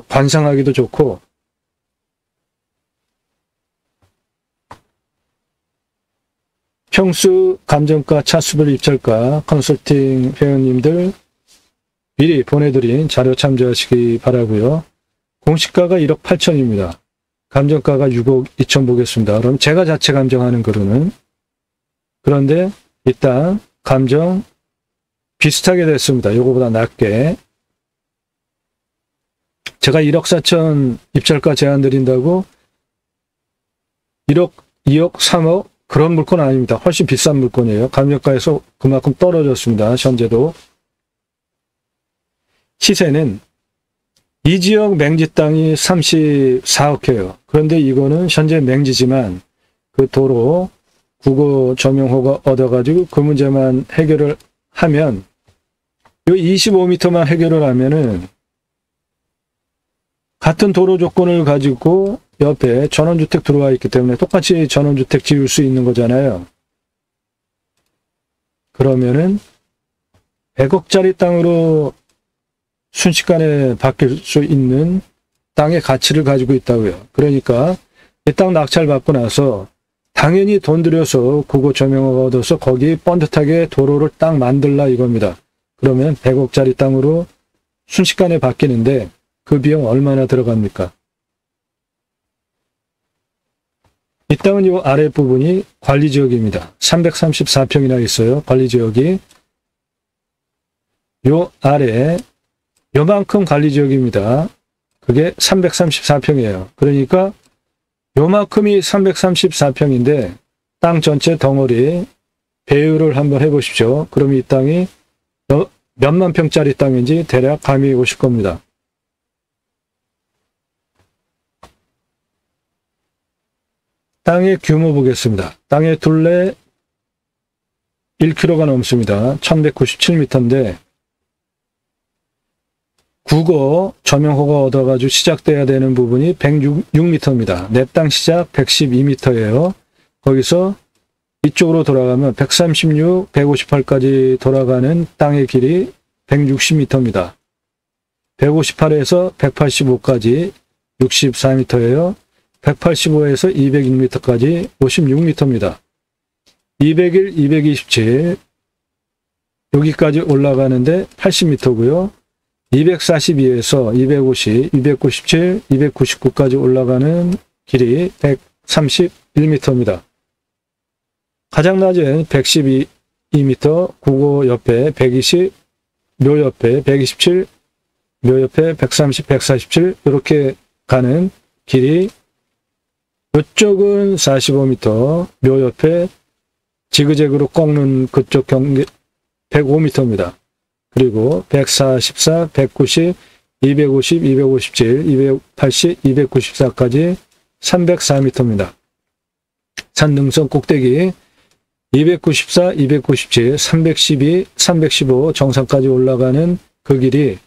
관상하기도 좋고 평수, 감정가, 차수별 입찰가, 컨설팅 회원님들 미리 보내드린 자료 참조하시기 바라고요. 공시가가 1억 8천입니다. 감정가가 6억 2천 보겠습니다. 그럼 제가 자체 감정하는 거로는. 그런데 일단 감정 비슷하게 됐습니다. 요거보다 낮게. 제가 1억 4천 입찰가 제안 드린다고 1억, 2억, 3억 그런 물건 아닙니다. 훨씬 비싼 물건이에요. 감정가에서 그만큼 떨어졌습니다. 현재도. 시세는 이 지역 맹지 땅이 34억해요. 그런데 이거는 현재 맹지지만 그 도로 국어 조명호가 얻어가지고 그 문제만 해결을 하면 요 25m만 해결을 하면은 같은 도로 조건을 가지고 옆에 전원주택 들어와 있기 때문에 똑같이 전원주택 지을 수 있는 거잖아요. 그러면은 100억짜리 땅으로 순식간에 바뀔 수 있는 땅의 가치를 가지고 있다고요. 그러니까 이 땅 낙찰받고 나서 당연히 돈 들여서 국고 조명허가 얻어서 거기 번듯하게 도로를 딱 만들라 이겁니다. 그러면 100억짜리 땅으로 순식간에 바뀌는데 그 비용 얼마나 들어갑니까? 이 땅은 이 아랫부분이 관리지역입니다. 334평이나 있어요. 관리지역이. 요 아래 요만큼 관리지역입니다. 그게 334평이에요. 그러니까 요만큼이 334평인데 땅 전체 덩어리 배율을 한번 해보십시오. 그럼 이 땅이 몇만 평짜리 땅인지 대략 감이 오실 겁니다. 땅의 규모 보겠습니다. 땅의 둘레 1km가 넘습니다. 1197m인데 국어 조명허가 얻어가지고 시작돼야 되는 부분이 106m입니다. 내 땅 시작 112m예요. 거기서 이쪽으로 돌아가면 136, 158까지 돌아가는 땅의 길이 160m입니다. 158에서 185까지 64m예요. 185에서 201m까지 56m입니다. 201, 227 여기까지 올라가는데 80m고요. 242에서 250, 297, 299까지 올라가는 길이 131m입니다. 가장 낮은 112m, 국어 옆에 120, 묘 옆에 127, 묘 옆에 130, 147 이렇게 가는 길이, 이쪽은 45m, 묘 옆에 지그재그로 꺾는 그쪽 경계 105m입니다. 그리고 144, 190, 250, 257, 280, 294까지 304m입니다. 산등성 꼭대기 294, 297, 312, 315 정상까지 올라가는 그 길이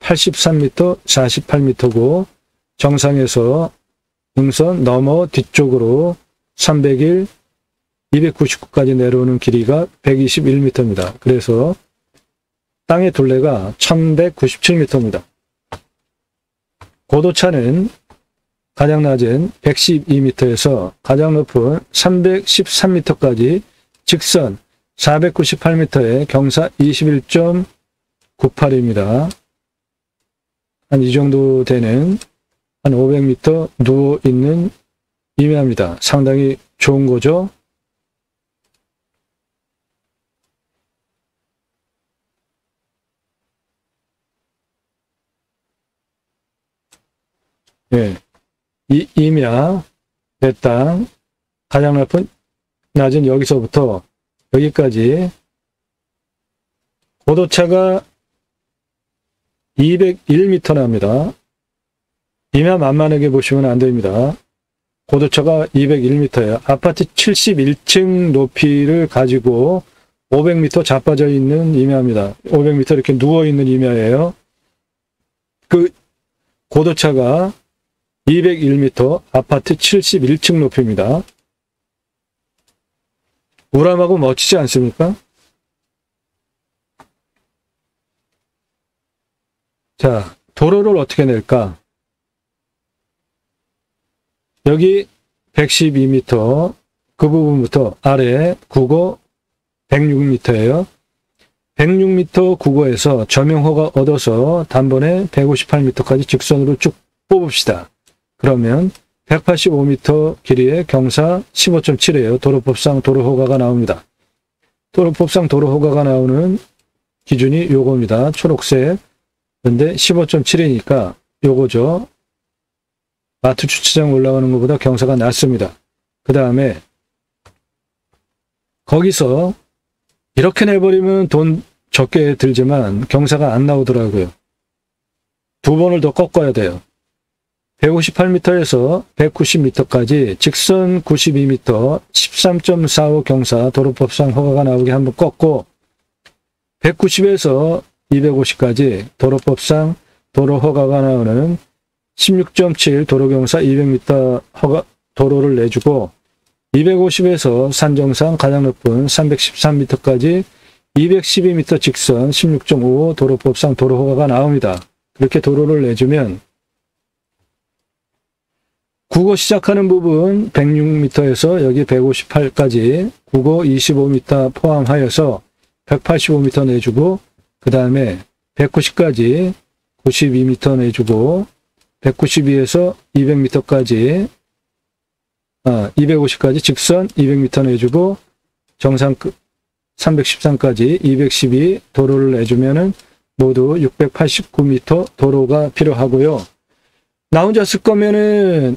83m, 48m고 정상에서 능선 넘어 뒤쪽으로 301, 299까지 내려오는 길이가 121m입니다. 그래서 땅의 둘레가 1197m입니다. 고도차는 가장 낮은 112m에서 가장 높은 313m까지 직선 498m에 경사 21.98입니다. 한 이 정도 되는 한 500m 누워있는 임야입니다. 상당히 좋은 거죠. 예, 이 임야, 내 땅, 가장 낮은 여기서부터 여기까지 고도차가 201m 납니다. 임야 만만하게 보시면 안 됩니다. 고도차가 201m예요. 아파트 71층 높이를 가지고 500m 자빠져 있는 임야입니다. 500m 이렇게 누워 있는 임야예요. 그 고도차가 201m, 아파트 71층 높이입니다. 우람하고 멋지지 않습니까? 자, 도로를 어떻게 낼까? 여기 112m, 그 부분부터 아래 국어 106m예요. 106m 국어에서 점용허가 얻어서 단번에 158m까지 직선으로 쭉 뽑읍시다. 그러면 185m 길이의 경사 15.7이에요. 도로법상 도로허가가 나옵니다. 도로법상 도로허가가 나오는 기준이 요겁니다. 초록색. 근데 15.7이니까 요거죠. 마트 주차장 올라가는 것보다 경사가 낮습니다. 그 다음에 거기서 이렇게 내버리면 돈 적게 들지만 경사가 안 나오더라고요. 두 번을 더 꺾어야 돼요. 158m에서 190m까지 직선 92m 13.45 경사 도로법상 허가가 나오게 한번 꺾고 190에서 250까지 도로법상 도로 허가가 나오는 16.7 도로경사 200m 허가 도로를 내주고 250에서 산정상 가장 높은 313m까지 212m 직선 16.5 도로법상 도로 허가가 나옵니다. 그렇게 도로를 내주면 국어 시작하는 부분 106m에서 여기 158까지 국어 25m 포함하여서 185m 내주고 그 다음에 190까지 92m 내주고 192에서 200m까지 250까지 직선 200m 내주고 정상 313까지 212 도로를 내주면은 모두 689m 도로가 필요하고요. 나 혼자 쓸 거면은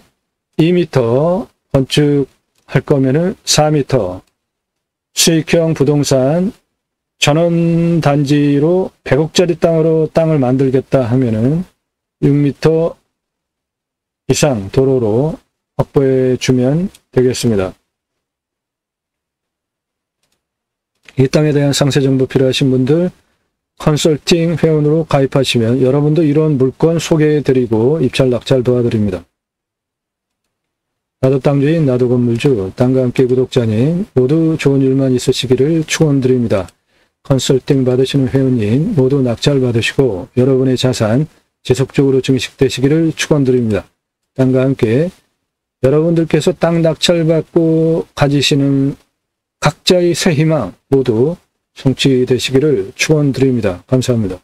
2m, 건축할 거면은 4m, 수익형 부동산 전원단지로 100억짜리 땅으로 땅을 만들겠다 하면은 6m 이상 도로로 확보해 주면 되겠습니다. 이 땅에 대한 상세 정보 필요하신 분들 컨설팅 회원으로 가입하시면 여러분도 이런 물건 소개해 드리고 입찰 낙찰 도와드립니다. 나도 땅주인 나도 건물주 땅과 함께 구독자님 모두 좋은 일만 있으시기를 축원드립니다. 컨설팅 받으시는 회원님 모두 낙찰 받으시고 여러분의 자산 지속적으로 증식되시기를 축원드립니다. 땅과 함께 여러분들께서 땅 낙찰받고 가지시는 각자의 새 희망 모두 성취되시기를 축원드립니다. 감사합니다.